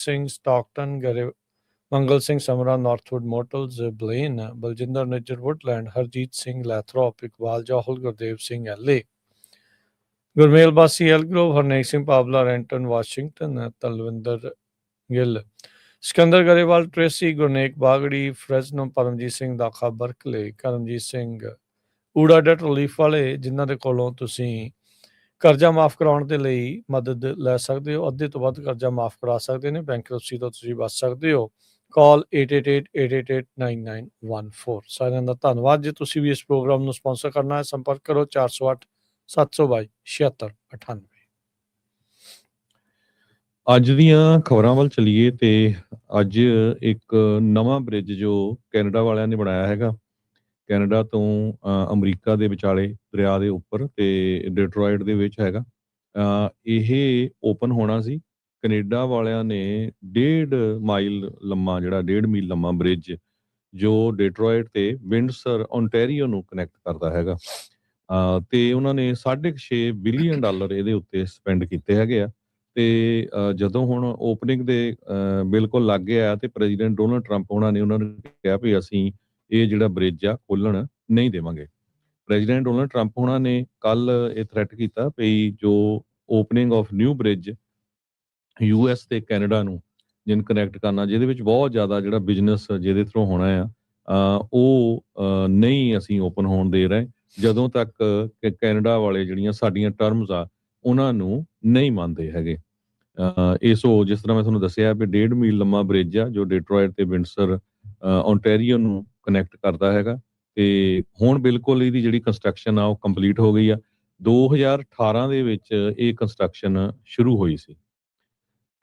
Singh Stockton Mangal Singh ਸਮਰਾ ਨਾਰਥਵੁੱਡ ਮੋਟਲਸ Blaine Baljinder Nijjar Woodland Harjeet Singh ਲੈਥਰੋਪ Iqbal Johal Gurdev Singh ਐਲੇ Gurmel ਬਾਸੀ ਐਲਗਰੋਵ Harnek Singh Pawla ਰੈਂਟਨ Washington Talwinder Gill Sikandar Grewal Tracy Gurnek ਬਾਗੜੀ ਫਰੈਜ਼ਨੋ ਪਰਮਜੀਤ ਸਿੰਘ ਦਾਖਾ Berkeley Karamjit Singh ਊੜਾ that relief ਵਾਲੇ ਜਿਨ੍ਹਾਂ ਦੇ ਕੋਲੋਂ ਤੁਸੀਂ ਕਰਜ਼ਾ ਮਾਫ ਕਰਾਉਣ ਦੇ ਲਈ ਮਦਦ ਲੈ ਸਕਦੇ ਹੋ। ਅੱਧੇ ਤੋਂ ਵੱਧ ਕਰਜ਼ਾ ਮਾਫ ਕਰਾ ਸਕਦੇ ਨੇ। ਬੈਂਕਰਪਸੀ ਤੋਂ ਤੁਸੀਂ ਬਚ ਸਕਦੇ ਹੋ। ਕਾਲ 8888889914। ਸਾਰਿਆਂ ਦਾ ਧੰਨਵਾਦ। ਜੇ ਤੁਸੀਂ ਵੀ ਇਸ ਪ੍ਰੋਗਰਾਮ ਨੂੰ ਸਪਾਂਸਰ ਕਰਨਾ ਹੈ ਸੰਪਰਕ ਕਰੋ 408 722 7698। ਅੱਜ ਦੀਆਂ ਖਬਰਾਂ ਵੱਲ ਚਲੀਏ ਤੇ ਅੱਜ ਇੱਕ ਨਵਾਂ ਬ੍ਰਿਜ ਜੋ ਕੈਨੇਡਾ ਵਾਲਿਆਂ ਨੇ ਬਣਾਇਆ ਹੈਗਾ, ਕੈਨੇਡਾ ਤੋਂ ਅਮਰੀਕਾ ਦੇ ਵਿਚਾਲੇ ਦਰਿਆ ਦੇ ਉੱਪਰ ਤੇ ਡਿਟਰੋਇਟ ਦੇ ਵਿੱਚ ਹੈਗਾ। ਇਹ ਓਪਨ ਹੋਣਾ ਸੀ। ਕੈਨੇਡਾ ਵਾਲਿਆਂ ਨੇ 1.5 ਮੀਲ ਲੰਮਾ ਬ੍ਰਿਜ ਜੋ ਡਿਟਰੋਇਟ ਤੇ ਵਿੰਡਸਰ ਓਨਟਾਰੀਓ ਨੂੰ ਕਨੈਕਟ ਕਰਦਾ ਹੈਗਾ ਤੇ ਉਹਨਾਂ ਨੇ $6.5 ਬਿਲੀਅਨ ਇਹਦੇ ਉੱਤੇ ਸਪੈਂਡ ਕੀਤੇ ਹੈਗੇ ਆ। ਤੇ ਜਦੋਂ ਹੁਣ ਓਪਨਿੰਗ ਦੇ ਬਿਲਕੁਲ ਲਾਗੇ ਆਇਆ ਤੇ ਪ੍ਰੈਜ਼ੀਡੈਂਟ ਡੋਨਲਡ ਟਰੰਪ ਉਹਨਾਂ ਨੂੰ ਕਿਹਾ ਵੀ ਅਸੀਂ ਇਹ ਜਿਹੜਾ ਬ੍ਰਿਜ ਆ ਖੋਲ੍ਹਣ ਨਹੀਂ ਦੇਵਾਂਗੇ। ਪ੍ਰੈਜ਼ੀਡੈਂਟ ਡੋਨਲਡ ਟਰੰਪ ਉਹਨਾਂ ਨੇ ਕੱਲ ਇਹ ਥ੍ਰੈਟ ਕੀਤਾ ਵੀ ਜੋ opening of new bridge US ਤੇ ਕੈਨੇਡਾ ਨੂੰ ਜਿਹਨੂੰ ਕਨੈਕਟ ਕਰਨਾ, ਜਿਹਦੇ ਵਿੱਚ ਬਹੁਤ ਜ਼ਿਆਦਾ ਜਿਹੜਾ ਬਿਜ਼ਨਸ ਜਿਹਦੇ ਥਰੂ ਹੋਣਾ ਆ ਉਹ ਨਹੀਂ ਅਸੀਂ ਓਪਨ ਹੋਣ ਦੇ ਰਹੇ ਜਦੋਂ ਤੱਕ ਕੈਨੇਡਾ ਵਾਲੇ ਜਿਹੜੀਆਂ ਸਾਡੀਆਂ ਟਰਮਸ ਆ ਉਹਨਾਂ ਨੂੰ ਨਹੀਂ ਮੰਨਦੇ ਹੈਗੇ। ਜਿਸ ਤਰ੍ਹਾਂ ਮੈਂ ਤੁਹਾਨੂੰ ਦੱਸਿਆ ਵੀ 1.5 ਮੀਲ ਲੰਮਾ ਬ੍ਰਿਜ ਆ ਜੋ ਡਿਟਰੋਇਟ ਤੇ ਵਿੰਡਸਰ ਓਨਟਾਰੀਓ ਨੂੰ ਕਨੈਕਟ ਕਰਦਾ ਹੈਗਾ ਤੇ ਹੁਣ ਬਿਲਕੁਲ ਇਹਦੀ ਜਿਹੜੀ ਕੰਸਟਰਕਸ਼ਨ ਆ ਉਹ ਕੰਪਲੀਟ ਹੋ ਗਈ ਆ। 2018 ਦੇ ਵਿੱਚ ਇਹ ਕੰਸਟਰਕਸ਼ਨ ਸ਼ੁਰੂ ਹੋਈ ਸੀ।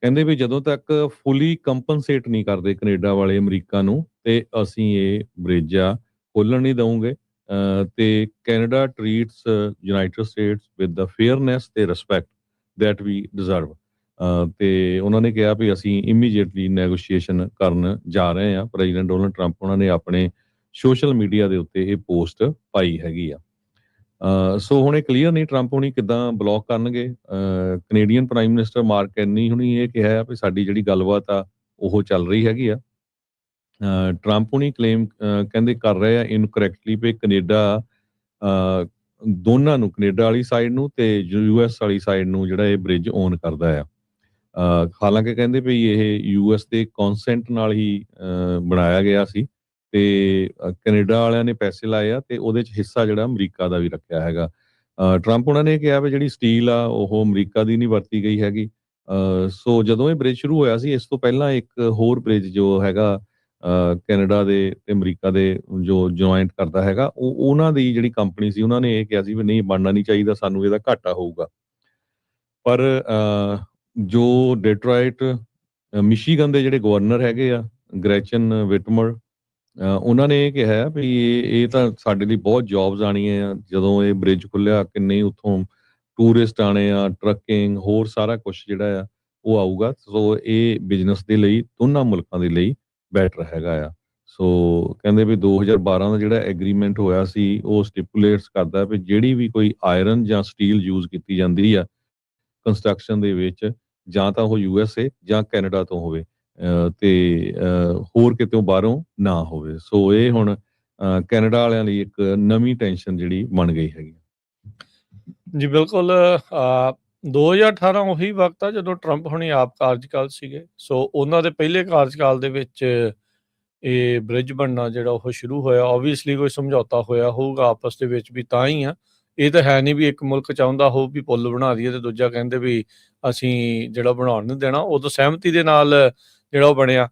ਕਹਿੰਦੇ ਵੀ ਜਦੋਂ ਤੱਕ ਫੁੱਲੀ ਕੰਪਨਸੇਟ ਨਹੀਂ ਕਰਦੇ ਕੈਨੇਡਾ ਵਾਲੇ ਅਮਰੀਕਾ ਨੂੰ ਤੇ ਅਸੀਂ ਇਹ ਬ੍ਰਿਜ ਆ ਖੋਲ੍ਹਣ ਨਹੀਂ ਦਊਂਗੇ ਤੇ Canada treats United States with the fairness ਤੇ ਰਿਸਪੈਕਟ ਦੈਟ ਵੀ ਡਿਜ਼ਰਵ ਤੇ ਉਹਨਾਂ ਨੇ ਕਿਹਾ ਵੀ ਅਸੀਂ ਇਮੀਡੀਏਟਲੀ ਨੈਗੋਸ਼ੀਏਸ਼ਨ ਕਰਨ ਜਾ ਰਹੇ ਹਾਂ। ਪ੍ਰੈਜ਼ੀਡੈਂਟ ਡੋਨਲਡ ਟਰੰਪ ਉਹਨਾਂ ਨੇ ਆਪਣੇ ਸੋਸ਼ਲ ਮੀਡੀਆ ਦੇ ਉੱਤੇ ਇਹ ਪੋਸਟ ਪਾਈ ਹੈਗੀ ਆ। ਸੋ ਹੁਣ ਇਹ ਕਲੀਅਰ ਨਹੀਂ ਟਰੰਪ ਹੁਣੀ ਕਿੱਦਾਂ ਬਲੌਕ ਕਰਨਗੇ। ਕੈਨੇਡੀਅਨ ਪ੍ਰਾਈਮ ਮਿਨਿਸਟਰ ਮਾਰਕ ਕੈਨੀ ਹੁਣੀ ਇਹ ਕਿਹਾ ਵੀ ਸਾਡੀ ਜਿਹੜੀ ਗੱਲਬਾਤ ਆ ਉਹ ਚੱਲ ਰਹੀ ਹੈਗੀ ਆ। ਟਰੰਪ ਹੁਣੀ ਕਲੇਮ ਕਹਿੰਦੇ ਕਰ ਰਹੇ ਆ ਇਨਕਰੈਕਟਲੀ ਵੀ ਕੈਨੇਡਾ ਦੋਨਾਂ ਨੂੰ, ਕੈਨੇਡਾ ਵਾਲੀ ਸਾਈਡ ਨੂੰ ਤੇ US ਵਾਲੀ ਸਾਈਡ ਨੂੰ ਜਿਹੜਾ ਇਹ ਬ੍ਰਿਜ ਓਨ ਕਰਦਾ ਆ। ਹਾਲਾਂਕਿ ਕਹਿੰਦੇ ਵੀ ਇਹ US ਦੇ ਕੌਨਸੈਂਟ ਨਾਲ ਹੀ ਬਣਾਇਆ ਗਿਆ ਸੀ ਤੇ ਕੈਨੇਡਾ ਵਾਲਿਆਂ ਨੇ ਪੈਸੇ ਲਾਏ ਆ ਤੇ ਉਹਦੇ 'ਚ ਹਿੱਸਾ ਜਿਹੜਾ ਅਮਰੀਕਾ ਦਾ ਵੀ ਰੱਖਿਆ ਹੈਗਾ। ਟਰੰਪ ਉਹਨਾਂ ਨੇ ਕਿਹਾ ਵੀ ਜਿਹੜੀ ਸਟੀਲ ਆ ਉਹ ਅਮਰੀਕਾ ਦੀ ਨਹੀਂ ਵਰਤੀ ਗਈ ਹੈਗੀ। ਸੋ ਜਦੋਂ ਇਹ ਬ੍ਰਿਜ ਸ਼ੁਰੂ ਹੋਇਆ ਸੀ ਇਸ ਤੋਂ ਪਹਿਲਾਂ ਇੱਕ ਹੋਰ ਬ੍ਰਿਜ ਜੋ ਹੈਗਾ ਕੈਨੇਡਾ ਦੇ ਤੇ ਅਮਰੀਕਾ ਦੇ ਜੋ ਜੁਆਇੰਟ ਕਰਦਾ ਹੈਗਾ ਉਹਨਾਂ ਦੀ ਜਿਹੜੀ ਕੰਪਨੀ ਸੀ ਉਹਨਾਂ ਨੇ ਇਹ ਕਿਹਾ ਸੀ ਵੀ ਨਹੀਂ ਬਣਨਾ ਨਹੀਂ ਚਾਹੀਦਾ, ਸਾਨੂੰ ਇਹਦਾ ਘਾਟਾ ਹੋਊਗਾ। ਪਰ ਜੋ ਡਿਟਰੋਇਟ ਮਿਸ਼ੀਗਨ ਦੇ ਜਿਹੜੇ ਗਵਰਨਰ ਹੈਗੇ ਆ ਗ੍ਰੈਚਨ ਵਿਟਮਰ ਉਹਨਾਂ ਨੇ ਇਹ ਕਿਹਾ ਵੀ ਇਹ ਤਾਂ ਸਾਡੇ ਲਈ ਬਹੁਤ ਜੌਬਸ ਆਣੀਆਂ ਆ ਜਦੋਂ ਇਹ ਬ੍ਰਿਜ ਖੁੱਲਿਆ। ਕਿੰਨੇ ਉੱਥੋਂ ਟੂਰਿਸਟ ਆਣੇ ਆ, ਟਰੱਕਿੰਗ ਹੋਰ ਸਾਰਾ ਕੁਛ ਜਿਹੜਾ ਆ ਉਹ ਆਊਗਾ। ਸੋ ਇਹ ਬਿਜ਼ਨਸ ਦੇ ਲਈ ਦੋਨਾਂ ਮੁਲਕਾਂ ਦੇ ਲਈ ਬੈਟਰ ਹੈਗਾ ਆ। ਸੋ ਕਹਿੰਦੇ ਵੀ 2012 ਦਾ ਜਿਹੜਾ ਐਗਰੀਮੈਂਟ ਹੋਇਆ ਸੀ ਉਹ ਸਟਿਪੂਲੇਟਸ ਕਰਦਾ ਵੀ ਜਿਹੜੀ ਵੀ ਕੋਈ ਆਇਰਨ ਜਾਂ ਸਟੀਲ ਯੂਜ਼ ਕੀਤੀ ਜਾਂਦੀ ਆ ਕੰਸਟਰਕਸ਼ਨ ਦੇ ਵਿੱਚ ਜਾਂ ਤਾਂ ਉਹ USA ਜਾਂ ਕੈਨੇਡਾ ਤੋਂ ਹੋਵੇ ਤੇ ਹੋਰ ਕਿਤੋਂ ਬਾਹਰੋਂ ਨਾ ਹੋਵੇ। ਸੋ ਇਹ ਹੁਣ ਕੈਨੇਡਾ ਵਾਲਿਆਂ ਲਈ ਇੱਕ ਨਵੀਂ ਟੈਨਸ਼ਨ ਜਿਹੜੀ ਬਣ ਗਈ ਹੈਗੀ। ਜੀ ਬਿਲਕੁਲ। 2018 ਉਹੀ ਵਕਤ ਆ ਜਦੋਂ ਟਰੰਪ ਹੁਣੀ ਆਪ ਕਾਰਜਕਾਲ ਸੀਗੇ। ਸੋ ਉਹਨਾਂ ਦੇ ਪਹਿਲੇ ਕਾਰਜਕਾਲ ਦੇ ਵਿੱਚ ਇਹ ਬ੍ਰਿਜ ਬਣਨਾ ਜਿਹੜਾ ਉਹ ਸ਼ੁਰੂ ਹੋਇਆ। ਓਬਵੀਅਸਲੀ ਕੋਈ ਸਮਝੌਤਾ ਹੋਇਆ ਹੋਊਗਾ ਆਪਸ ਦੇ ਵਿੱਚ ਵੀ ਤਾਂ ਹੀ ਆ। ਇਹ ਤਾਂ ਹੈ ਨਹੀਂ ਵੀ ਇੱਕ ਮੁਲਕ ਚਾਹੁੰਦਾ ਹੋਊ ਵੀ ਪੁੱਲ ਬਣਾ ਦਈਏ ਤੇ ਦੂਜਾ ਕਹਿੰਦੇ ਵੀ ਅਸੀਂ ਜਿਹੜਾ ਬਣਾਉਣ ਨਹੀਂ ਦੇਣਾ। ਉਦੋਂ ਸਹਿਮਤੀ ਦੇ ਨਾਲ ਜਿਹੜਾ ਉਹ ਬਣਿਆ।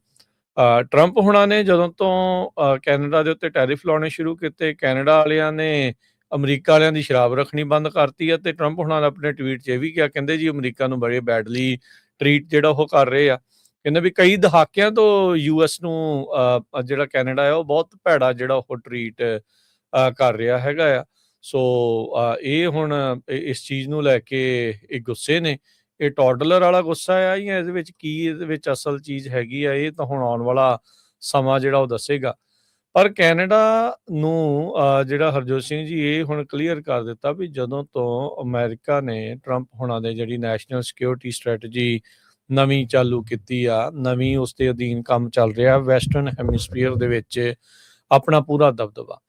ਟਰੰਪ ਹੁਣਾਂ ਨੇ ਜਦੋਂ ਤੋਂ ਕੈਨੇਡਾ ਦੇ ਉੱਤੇ ਟੈਰਿਫ ਲਾਉਣੇ ਸ਼ੁਰੂ ਕੀਤੇ, ਕੈਨੇਡਾ ਵਾਲਿਆਂ ਨੇ ਅਮਰੀਕਾ ਵਾਲਿਆਂ ਦੀ ਸ਼ਰਾਬ ਰੱਖਣੀ ਬੰਦ ਕਰਤੀ ਆ। ਤੇ ਟਰੰਪ ਹੁਣਾਂ ਨੇ ਆਪਣੇ ਟਵੀਟ 'ਚ ਇਹ ਵੀ ਕਿਹਾ, ਕਹਿੰਦੇ ਜੀ ਅਮਰੀਕਾ ਨੂੰ ਬੜੇ ਬੈਡਲੀ ਟਰੀਟ ਜਿਹੜਾ ਉਹ ਕਰ ਰਹੇ ਆ। ਕਹਿੰਦੇ ਵੀ ਕਈ ਦਹਾਕਿਆਂ ਤੋਂ US ਨੂੰ ਜਿਹੜਾ ਕੈਨੇਡਾ ਆ ਉਹ ਬਹੁਤ ਭੈੜਾ ਜਿਹੜਾ ਉਹ ਟਰੀਟ ਕਰ ਰਿਹਾ ਹੈਗਾ ਆ। ਸੋ ਇਹ ਹੁਣ ਇਸ ਚੀਜ਼ ਨੂੰ ਲੈ ਕੇ ਇਹ ਗੁੱਸੇ ਨੇ। ਇਹ ਟੌਡਲਰ ਵਾਲਾ ਗੁੱਸਾ ਆ ਜਾਂ ਇਹਦੇ ਵਿੱਚ ਕੀ ਇਹਦੇ ਵਿੱਚ ਅਸਲ ਚੀਜ਼ ਹੈਗੀ ਆ ਇਹ ਤਾਂ ਹੁਣ ਆਉਣ ਵਾਲਾ ਸਮਾਂ ਜਿਹੜਾ ਉਹ ਦੱਸੇਗਾ। ਪਰ ਕੈਨੇਡਾ ਨੂੰ ਜਿਹੜਾ ਹਰਜੋਤ ਸਿੰਘ ਜੀ ਇਹ ਹੁਣ ਕਲੀਅਰ ਕਰ ਦਿੱਤਾ ਵੀ ਜਦੋਂ ਤੋਂ ਅਮਰੀਕਾ ਨੇ ਟਰੰਪ ਹੁਣਾਂ ਦੇ ਜਿਹੜੀ ਨੈਸ਼ਨਲ ਸਿਕਿਉਰਿਟੀ ਸਟ੍ਰੈਟਜੀ ਨਵੀਂ ਚਾਲੂ ਕੀਤੀ ਆ, ਨਵੀਂ ਉਸ ਦੇ ਅਧੀਨ ਕੰਮ ਚੱਲ ਰਿਹਾ ਵੈਸਟਰਨ ਹੈਮੀਸਫੀਅਰ ਦੇ ਵਿੱਚ ਆਪਣਾ ਪੂਰਾ ਦਬਦਬਾ।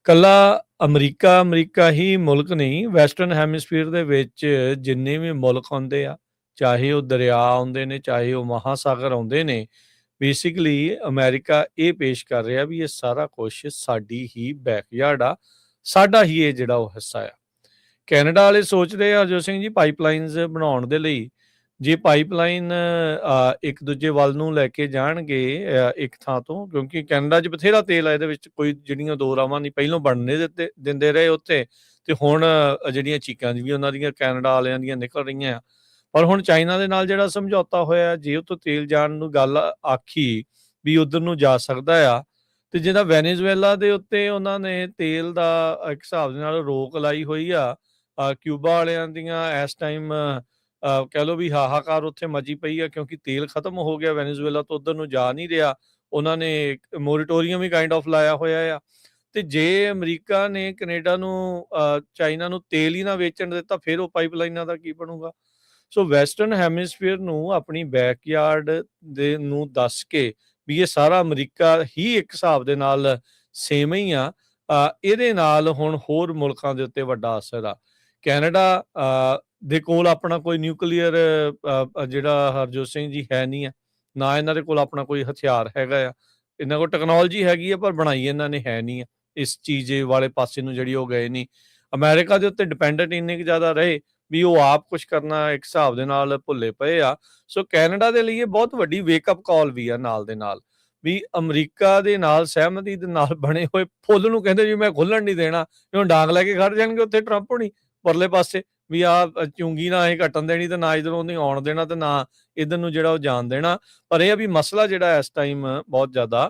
ਕੱਲਾ ਅਮਰੀਕਾ ਹੀ ਮੁਲਕ ਨਹੀਂ, ਵੈਸਟਰਨ ਹੈਮੀਸਫੀਅਰ ਦੇ ਵਿੱਚ ਜਿੰਨੇ ਵੀ ਮੁਲਕ ਆਉਂਦੇ ਆ, ਚਾਹੇ ਉਹ ਦਰਿਆ ਆਉਂਦੇ ਨੇ, ਚਾਹੇ ਉਹ ਮਹਾਸਾਗਰ ਆਉਂਦੇ ਨੇ, ਬੇਸਿਕਲੀ ਅਮਰੀਕਾ ਇਹ ਪੇਸ਼ ਕਰ ਰਿਹਾ ਵੀ ਇਹ ਸਾਰਾ ਕੁਛ ਸਾਡੀ ਹੀ ਬੈਕਯਾਰਡ ਆ, ਸਾਡਾ ਹੀ ਇਹ ਜਿਹੜਾ ਉਹ ਹਿੱਸਾ ਆ। ਕੈਨੇਡਾ ਵਾਲੇ ਸੋਚ ਰਹੇ ਆ ਹਰਜੋਤ ਸਿੰਘ ਜੀ ਪਾਈਪਲਾਈਨਸ ਬਣਾਉਣ ਦੇ ਲਈ, ਜੇ ਪਾਈਪਲਾਈਨ ਇੱਕ ਦੂਜੇ ਵੱਲ ਨੂੰ ਲੈ ਕੇ ਜਾਣਗੇ ਇੱਕ ਥਾਂ ਤੋਂ, ਕਿਉਂਕਿ ਕੈਨੇਡਾ 'ਚ ਬਥੇਰਾ ਤੇਲ ਆ, ਇਹਦੇ ਵਿੱਚ ਕੋਈ ਜਿਹੜੀਆਂ ਦੋ ਰਾਵਾਂ ਨਹੀਂ, ਪਹਿਲੋਂ ਬਣਨੇ ਦਿੰਦੇ ਰਹੇ ਉੱਥੇ, ਤੇ ਹੁਣ ਜਿਹੜੀਆਂ ਚੀਕਾਂ ਵੀ ਉਹਨਾਂ ਦੀਆਂ ਕੈਨੇਡਾ ਵਾਲਿਆਂ ਦੀਆਂ ਨਿਕਲ ਰਹੀਆਂ ਆ। ਪਰ ਹੁਣ ਚਾਈਨਾ ਦੇ ਨਾਲ ਜਿਹੜਾ ਸਮਝੌਤਾ ਹੋਇਆ, ਜੇ ਉੱਥੋਂ ਤੇਲ ਜਾਣ ਨੂੰ ਗੱਲ ਆਖੀ ਵੀ ਉਧਰ ਨੂੰ ਜਾ ਸਕਦਾ ਆ, ਤੇ ਜਿਹਦਾ ਵੈਨੇਜ਼ੁਏਲਾ ਦੇ ਉੱਤੇ ਉਹਨਾਂ ਨੇ ਤੇਲ ਦਾ ਇੱਕ ਹਿਸਾਬ ਦੇ ਨਾਲ ਰੋਕ ਲਾਈ ਹੋਈ ਆ, ਕਿਊਬਾ ਵਾਲਿਆਂ ਦੀਆਂ ਇਸ ਟਾਈਮ ਕਹਿ ਲਓ ਵੀ ਹਾਹਾਕਾਰ ਉੱਥੇ ਮਚੀ ਪਈ ਆ, ਕਿਉਂਕਿ ਤੇਲ ਖਤਮ ਹੋ ਗਿਆ, ਵੈਨੇਜ਼ੁਏਲਾ ਤੋਂ ਉਧਰ ਨੂੰ ਜਾ ਨਹੀਂ ਰਿਹਾ। ਉਹਨਾਂ ਨੇ ਮੋਰੀਟੋਰੀਅਮ ਹੀ ਕਾਈਂਡ ਆਫ ਲਾਇਆ ਹੋਇਆ ਆ। ਤੇ ਜੇ ਅਮਰੀਕਾ ਨੇ ਕੈਨੇਡਾ ਨੂੰ ਚਾਈਨਾ ਨੂੰ ਤੇਲ ਹੀ ਨਾ ਵੇਚਣ ਦਿੱਤਾ, ਫਿਰ ਉਹ ਪਾਈਪਲਾਈਨਾਂ ਦਾ ਕੀ ਬਣੂਗਾ? ਸੋ ਵੈਸਟਰਨ ਹੈਮੀਸਫੀਅਰ ਨੂੰ ਆਪਣੀ ਬੈਕਯਾਰਡ ਦੇ ਨੂੰ ਦੱਸ ਕੇ ਵੀ ਇਹ ਸਾਰਾ ਅਮਰੀਕਾ ਹੀ ਇੱਕ ਹਿਸਾਬ ਦੇ ਨਾਲ ਸੇਮ ਹੀ ਆ, ਇਹਦੇ ਨਾਲ ਹੁਣ ਹੋਰ ਮੁਲਕਾਂ ਦੇ ਉੱਤੇ ਵੱਡਾ ਅਸਰ ਆ। ਕੈਨੇਡਾ ਦੇ ਕੋਲ ਆਪਣਾ ਕੋਈ ਨਿਊਕਲੀਅਰ ਜਿਹੜਾ ਹਰਜੋਤ ਸਿੰਘ ਜੀ ਹੈ ਨਹੀਂ ਆ, ਨਾ ਇਹਨਾਂ ਦੇ ਕੋਲ ਆਪਣਾ ਕੋਈ ਹਥਿਆਰ ਹੈਗਾ ਆ। ਇਹਨਾਂ ਕੋਲ ਟੈਕਨੋਲੋਜੀ ਹੈਗੀ ਆ, ਪਰ ਬਣਾਈ ਇਹਨਾਂ ਨੇ ਹੈ ਨਹੀਂ ਆ, ਇਸ ਚੀਜ਼ ਵਾਲੇ ਪਾਸੇ ਨੂੰ ਜਿਹੜੀ ਉਹ ਗਏ ਨਹੀਂ। ਅਮਰੀਕਾ ਦੇ ਉੱਤੇ ਡਿਪੈਂਡੈਂਟ ਇੰਨੇ ਕੁ ਜ਼ਿਆਦਾ ਰਹੇ ਵੀ ਉਹ ਆਪ ਕੁਝ ਕਰਨਾ ਇੱਕ ਹਿਸਾਬ ਦੇ ਨਾਲ ਭੁੱਲੇ ਪਏ ਆ। ਸੋ ਕੈਨੇਡਾ ਦੇ ਲਈ ਇਹ ਬਹੁਤ ਵੱਡੀ ਵੇਕਅਪ ਕਾਲ ਵੀ ਆ ਨਾਲ ਦੇ ਨਾਲ, ਵੀ ਅਮਰੀਕਾ ਦੇ ਨਾਲ ਸਹਿਮਤੀ ਦੇ ਨਾਲ ਬਣੇ ਹੋਏ ਫੁੱਲ ਨੂੰ ਕਹਿੰਦੇ ਜੀ ਮੈਂ ਖੁੱਲਣ ਨਹੀਂ ਦੇਣਾ, ਹੁਣ ਡਾਂਗ ਲੈ ਕੇ ਖੜ ਜਾਣਗੇ ਉੱਥੇ ਟਰੰਪ ਹੋਣੀ ਪਰਲੇ ਪਾਸੇ, ਵੀ ਆ ਚੁੰਗੀ ਨਾ ਇਹ ਕੱਟਣ ਦੇਣੀ ਤੇ ਨਾ ਇੱਧਰੋਂ ਨਹੀਂ ਆਉਣ ਦੇਣਾ ਤੇ ਨਾ ਇੱਧਰ ਨੂੰ ਜਿਹੜਾ ਉਹ ਜਾਣ ਦੇਣਾ। ਪਰ ਇਹ ਆ ਵੀ ਮਸਲਾ ਜਿਹੜਾ ਇਸ ਟਾਈਮ ਬਹੁਤ ਜ਼ਿਆਦਾ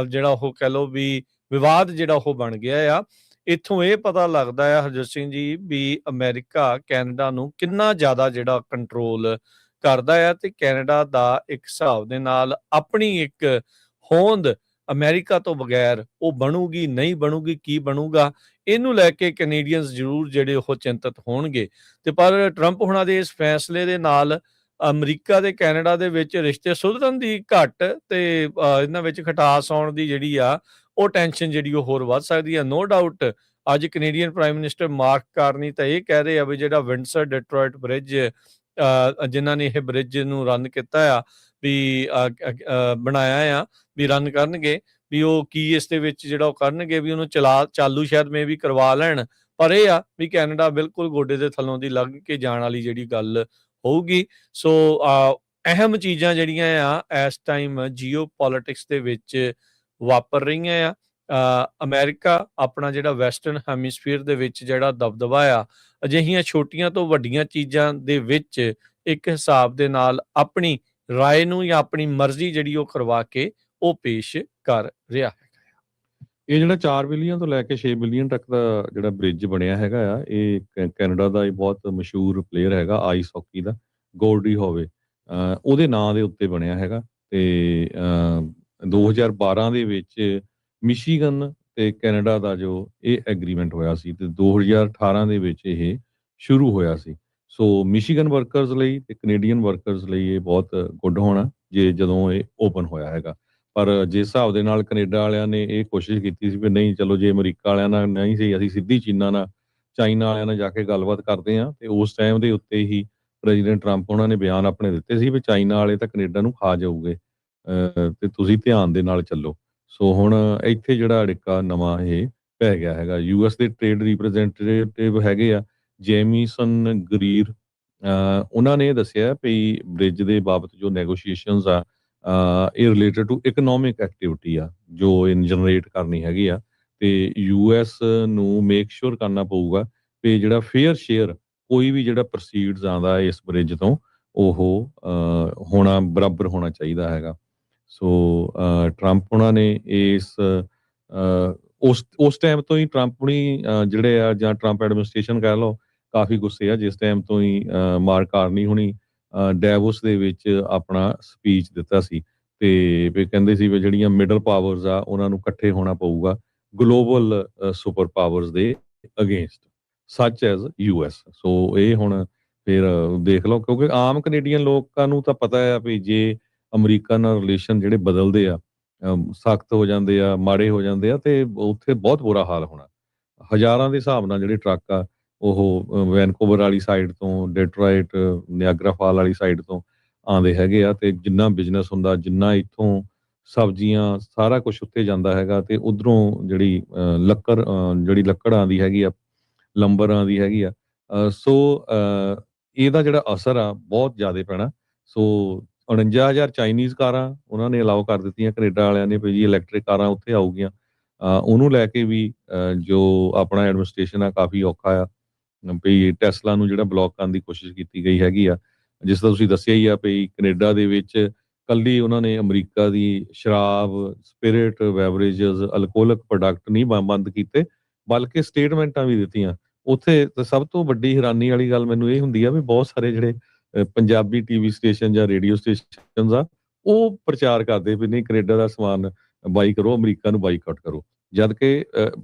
ਜਿਹੜਾ ਉਹ ਕਹਿ ਲਓ ਵੀ ਵਿਵਾਦ ਜਿਹੜਾ ਉਹ ਬਣ ਗਿਆ ਆ। ਇੱਥੋਂ ਇਹ ਪਤਾ ਲੱਗਦਾ ਆ ਹਰਜੋਤ ਸਿੰਘ ਜੀ ਵੀ ਅਮਰੀਕਾ ਕੈਨੇਡਾ ਨੂੰ ਕਿੰਨਾ ਜ਼ਿਆਦਾ ਜਿਹੜਾ ਕੰਟਰੋਲ ਕਰਦਾ ਆ, ਤੇ ਕੈਨੇਡਾ ਦਾ ਇੱਕ ਹਿਸਾਬ ਦੇ ਨਾਲ ਆਪਣੀ ਇੱਕ ਹੋਂਦ ਅਮਰੀਕਾ ਤੋਂ ਬਗੈਰ ਉਹ ਬਣੂਗੀ ਨਹੀਂ ਬਣੂਗੀ, ਕੀ ਬਣੂਗਾ, ਇਹਨੂੰ ਲੈ ਕੇ ਕੈਨੇਡੀਅਨਸ ਜ਼ਰੂਰ ਜਿਹੜੇ ਉਹ ਚਿੰਤਤ ਹੋਣਗੇ। ਤੇ ਪਰ ਟਰੰਪ ਹੁਣਾਂ ਦੇ ਇਸ ਫੈਸਲੇ ਦੇ ਨਾਲ ਅਮਰੀਕਾ ਤੇ ਕੈਨੇਡਾ ਦੇ ਵਿੱਚ ਰਿਸ਼ਤੇ ਸੁਧਰਨ ਦੀ ਘੱਟ ਤੇ ਇਹਨਾਂ ਵਿੱਚ ਖਟਾਸ ਆਉਣ ਦੀ ਜਿਹੜੀ ਆ ਉਹ ਟੈਨਸ਼ਨ ਜਿਹੜੀ ਉਹ ਹੋਰ ਵੱਧ ਸਕਦੀ ਆ। ਨੋ ਡਾਊਟ ਅੱਜ Canadian prime minister mark Carney ਤਾਂ ਇਹ ਕਹਿ ਰਹੇ ਆ ਵੀ ਜਿਹੜਾ ਵਿੰਡਸਰ ਡਿਟਰੋਇਟ ਬ੍ਰਿਜ ਜਿਨ੍ਹਾਂ ਨੇ ਇਹ ਬ੍ਰਿਜ ਨੂੰ ਰਨ ਕੀਤਾ ਆ ਵੀ ਬਣਾਇਆ ਆ ਵੀ ਰਨ ਕਰਨਗੇ, ਵੀ ਉਹ ਕੀ ਇਸ ਦੇ ਵਿੱਚ ਜਿਹੜਾ ਉਹ ਕਰਨਗੇ ਵੀ ਉਹਨੂੰ ਚਾਲੂ ਸ਼ਾਇਦ ਮੇ ਵੀ ਕਰਵਾ ਲੈਣ। ਪਰ ਇਹ ਆ ਵੀ ਕੈਨੇਡਾ ਬਿਲਕੁਲ ਗੋਡੇ ਦੇ ਥੱਲੋਂ ਦੀ ਲੰਘ ਕੇ ਜਾਣ ਵਾਲੀ ਜਿਹੜੀ ਗੱਲ ਹੋਊਗੀ। ਸੋ ਅਹਿਮ ਚੀਜ਼ਾਂ ਜਿਹੜੀਆਂ ਆ ਇਸ ਟਾਈਮ ਜੀਓ ਪੋਲਿਟਿਕਸ ਦੇ ਵਿੱਚ ਵਾਪਰ ਰਹੀਆਂ ਆ। ਅਮਰੀਕਾ ਆਪਣਾ ਜਿਹੜਾ ਵੈਸਟਰਨ ਹੈਮੀਸਫੀਅਰ ਦੇ ਵਿੱਚ ਜਿਹੜਾ ਦਬਦਬਾ ਆ, ਅਜਿਹੀਆਂ ਛੋਟੀਆਂ ਤੋਂ ਵੱਡੀਆਂ ਚੀਜ਼ਾਂ ਦੇ ਵਿੱਚ ਇੱਕ ਹਿਸਾਬ ਦੇ ਨਾਲ ਆਪਣੀ ਰਾਏ ਨੂੰ ਜਾਂ ਆਪਣੀ ਮਰਜ਼ੀ ਜਿਹੜੀ ਉਹ ਕਰਵਾ ਕੇ ਉਹ ਪੇਸ਼ ਕਰ ਰਿਹਾ ਹੈ। ਇਹ ਜਿਹੜਾ 4 ਬਿਲੀਅਨ ਤੋਂ ਲੈ ਕੇ 6 ਬਿਲੀਅਨ ਤੱਕ ਦਾ ਜਿਹੜਾ ਬ੍ਰਿਜ ਬਣਿਆ ਹੈਗਾ ਆ, ਇਹ ਕੈਨੇਡਾ ਦਾ ਇਹ ਬਹੁਤ ਮਸ਼ਹੂਰ ਪਲੇਅਰ ਹੈਗਾ ਆਈਸ ਹਾਕੀ ਦਾ, ਗੋਲਡੀ ਹੋਵੇ, ਉਹਦੇ ਨਾਂ ਦੇ ਉੱਤੇ ਬਣਿਆ ਹੈਗਾ। ਤੇ 2012 ਦੇ ਵਿੱਚ ਮਿਸ਼ੀਗਨ ਤੇ ਕੈਨੇਡਾ ਦਾ ਜੋ ਇਹ ਐਗਰੀਮੈਂਟ ਹੋਇਆ ਸੀ, ਤੇ 2018 ਦੇ ਵਿੱਚ ਇਹ ਸ਼ੁਰੂ ਹੋਇਆ ਸੀ। ਸੋ ਮਿਸ਼ੀਗਨ ਵਰਕਰਸ ਲਈ ਤੇ ਕੈਨੇਡੀਅਨ ਵਰਕਰਸ ਲਈ ਇਹ ਬਹੁਤ ਗੁੱਡ ਹੋਣਾ ਜੇ ਜਦੋਂ ਇਹ ਓਪਨ ਹੋਇਆ ਹੈਗਾ। ਪਰ ਜਿਸ ਹਿਸਾਬ ਦੇ ਨਾਲ ਕੈਨੇਡਾ ਵਾਲਿਆਂ ਨੇ ਇਹ ਕੋਸ਼ਿਸ਼ ਕੀਤੀ ਸੀ ਵੀ ਨਹੀਂ ਚਲੋ ਜੇ ਅਮਰੀਕਾ ਵਾਲਿਆਂ ਨਾਲ ਨਹੀਂ ਸੀ, ਅਸੀਂ ਸਿੱਧੀ ਚਾਈਨਾ ਵਾਲਿਆਂ ਨਾਲ ਜਾ ਕੇ ਗੱਲਬਾਤ ਕਰਦੇ ਹਾਂ। ਤੇ ਉਸ ਟਾਈਮ ਦੇ ਉੱਤੇ ਹੀ ਪ੍ਰੈਜ਼ੀਡੈਂਟ ਟਰੰਪ ਉਹਨਾਂ ਨੇ ਬਿਆਨ ਆਪਣੇ ਦਿੱਤੇ ਸੀ ਵੀ ਚਾਈਨਾ ਵਾਲੇ ਤਾਂ ਕੈਨੇਡਾ ਨੂੰ ਖਾ ਜਾਊਗੇ, ਤੇ ਤੁਸੀਂ ਧਿਆਨ ਦੇ ਨਾਲ ਚੱਲੋ। ਸੋ ਹੁਣ ਇੱਥੇ ਜਿਹੜਾ ਅੜਿੱਕਾ ਨਵਾਂ ਇਹ ਪੈ ਗਿਆ ਹੈਗਾ। ਯੂਐਸ ਦੇ ਟ੍ਰੇਡ ਰਿਪਰੈਜ਼ੈਂਟੇਟਿਵ ਹੈਗੇ ਆ ਜੇਮੀਸਨ ਗਰੀਰ, ਉਹਨਾਂ ਨੇ ਦੱਸਿਆ ਵੀ ਬ੍ਰਿਜ ਦੇ ਬਾਬਤ ਜੋ ਨੈਗੋਸ਼ੀਏਸ਼ਨਸ ਆ ਇਹ ਰਿਲੇਟਡ ਟੂ ਇਕਨੋਮਿਕ ਐਕਟੀਵਿਟੀ ਆ ਜੋ ਇਹ ਜਨਰੇਟ ਕਰਨੀ ਹੈਗੀ ਆ, ਤੇ ਯੂਐਸ ਨੂੰ ਮੇਕ ਸ਼ੋਰ ਕਰਨਾ ਪਊਗਾ ਵੀ ਜਿਹੜਾ ਫੇਅਰ ਸ਼ੇਅਰ ਕੋਈ ਵੀ ਜਿਹੜਾ ਪ੍ਰੋਸੀਡਸ ਆਉਂਦਾ ਇਸ ਬ੍ਰਿਜ ਤੋਂ ਉਹ ਹੋਣਾ ਬਰਾਬਰ ਹੋਣਾ ਚਾਹੀਦਾ ਹੈਗਾ। ਸੋ ਟਰੰਪ ਉਹਨਾਂ ਨੇ ਉਸ ਟਾਈਮ ਤੋਂ ਹੀ ਟਰੰਪ ਹੁਣੀ ਜਿਹੜੇ ਆ ਜਾਂ ਟਰੰਪ ਐਡਮਿਨਿਸਟ੍ਰੇਸ਼ਨ ਕਹਿ ਲਓ ਕਾਫੀ ਗੁੱਸੇ ਆ, ਜਿਸ ਟਾਈਮ ਤੋਂ ਹੀ ਮਾਰਕ ਕਾਰਨੀ ਹੁਣੀ ਡੈਵੋਸ ਦੇ ਵਿੱਚ ਆਪਣਾ ਸਪੀਚ ਦਿੱਤਾ ਸੀ ਤੇ ਵੀ ਕਹਿੰਦੇ ਸੀ ਵੀ ਜਿਹੜੀਆਂ ਮਿਡਲ ਪਾਵਰਸ ਆ ਉਹਨਾਂ ਨੂੰ ਇਕੱਠੇ ਹੋਣਾ ਪਊਗਾ ਗਲੋਬਲ ਸੁਪਰ ਪਾਵਰਸ ਦੇ ਅਗੇਂਸਟ ਸੱਚ ਐਜ਼ ਯੂਐਸ। ਸੋ ਇਹ ਹੁਣ ਫਿਰ ਦੇਖ ਲਓ, ਕਿਉਂਕਿ ਆਮ ਕੈਨੇਡੀਅਨ ਲੋਕਾਂ ਨੂੰ ਤਾਂ ਪਤਾ ਆ ਵੀ ਜੇ ਅਮਰੀਕਾ ਨਾਲ ਰਿਲੇਸ਼ਨ ਜਿਹੜੇ ਬਦਲਦੇ ਆ, ਸਖਤ ਹੋ ਜਾਂਦੇ ਆ, ਮਾੜੇ ਹੋ ਜਾਂਦੇ ਆ, ਤੇ ਉੱਥੇ ਬਹੁਤ ਬੁਰਾ ਹਾਲ ਹੋਣਾ। ਹਜ਼ਾਰਾਂ ਦੇ ਹਿਸਾਬ ਨਾਲ ਜਿਹੜੇ ਟਰੱਕ ਆ ਉਹ ਵੈਨਕੂਵਰ ਵਾਲੀ ਸਾਈਡ ਤੋਂ, ਡੈਟਰੋਇਟ, ਨਿਆਗਰਾ ਫਾਲ ਵਾਲੀ ਸਾਈਡ ਤੋਂ ਆਉਂਦੇ ਹੈਗੇ ਆ, ਤੇ ਜਿੰਨਾ ਬਿਜ਼ਨਸ ਹੁੰਦਾ, ਜਿੰਨਾ ਇੱਥੋਂ ਸਬਜ਼ੀਆਂ ਸਾਰਾ ਕੁਝ ਉੱਥੇ ਜਾਂਦਾ ਹੈਗਾ, ਤੇ ਉਧਰੋਂ ਜਿਹੜੀ ਜਿਹੜੀ ਲੱਕੜ ਆਉਂਦੀ ਹੈਗੀ ਆ, ਲੰਬਰ ਆਉਂਦੀ ਹੈਗੀ ਆ। ਸੋ ਇਹਦਾ ਜਿਹੜਾ ਅਸਰ ਆ ਬਹੁਤ ਜ਼ਿਆਦਾ ਪੈਣਾ। ਸੋ 49,000 ਚਾਈਨੀਜ਼ ਕਾਰਾਂ ਉਹਨਾਂ ਨੇ ਅਲਾਓ ਕਰ ਦਿੱਤੀਆਂ ਕੈਨੇਡਾ ਵਾਲਿਆਂ ਨੇ ਵੀ ਜੀ ਇਲੈਕਟ੍ਰਿਕ ਕਾਰਾਂ ਉੱਥੇ ਆਊਗੀਆਂ। ਉਹਨੂੰ ਲੈ ਕੇ ਵੀ ਜੋ ਆਪਣਾ ਐਡਮਿਨਿਸਟ੍ਰੇਸ਼ਨ ਆ ਕਾਫੀ ਔਖਾ ਆ ਵੀ ਟੈਸਲਾ ਨੂੰ ਜਿਹੜਾ ਬਲੌਕ ਕਰਨ ਦੀ ਕੋਸ਼ਿਸ਼ ਕੀਤੀ ਗਈ ਹੈਗੀ ਆ। ਜਿਸ ਤਰ੍ਹਾਂ ਤੁਸੀਂ ਦੱਸਿਆ ਹੀ ਆ ਵੀ ਕੈਨੇਡਾ ਦੇ ਵਿੱਚ ਕੱਲੀ ਉਹਨਾਂ ਨੇ ਅਮਰੀਕਾ ਦੀ ਸ਼ਰਾਬ, ਸਪਿਰਿਟ ਬੈਵਰੇਜਸ, ਅਲਕੋਹਲਿਕ ਪ੍ਰੋਡਕਟ ਨਹੀਂ ਬੰਦ ਕੀਤੇ, ਬਲਕਿ ਸਟੇਟਮੈਂਟਾਂ ਵੀ ਦਿੱਤੀਆਂ। ਉੱਥੇ ਤਾਂ ਸਭ ਤੋਂ ਵੱਡੀ ਹੈਰਾਨੀ ਵਾਲੀ ਗੱਲ ਮੈਨੂੰ ਇਹ ਹੁੰਦੀ ਆ ਵੀ ਬਹੁਤ ਸਾਰੇ ਜਿਹੜੇ ਪੰਜਾਬੀ ਟੀਵੀ ਸਟੇਸ਼ਨ ਜਾਂ ਰੇਡੀਓ ਸਟੇਸ਼ਨਸ ਆ, ਉਹ ਪ੍ਰਚਾਰ ਕਰਦੇ ਵੀ ਨਹੀਂ ਕੈਨੇਡਾ ਦਾ ਸਮਾਨ ਬਾਈ ਕਰੋ, ਅਮਰੀਕਾ ਨੂੰ ਬਾਈਕਾਟ ਕਰੋ। ਜਦ ਕਿ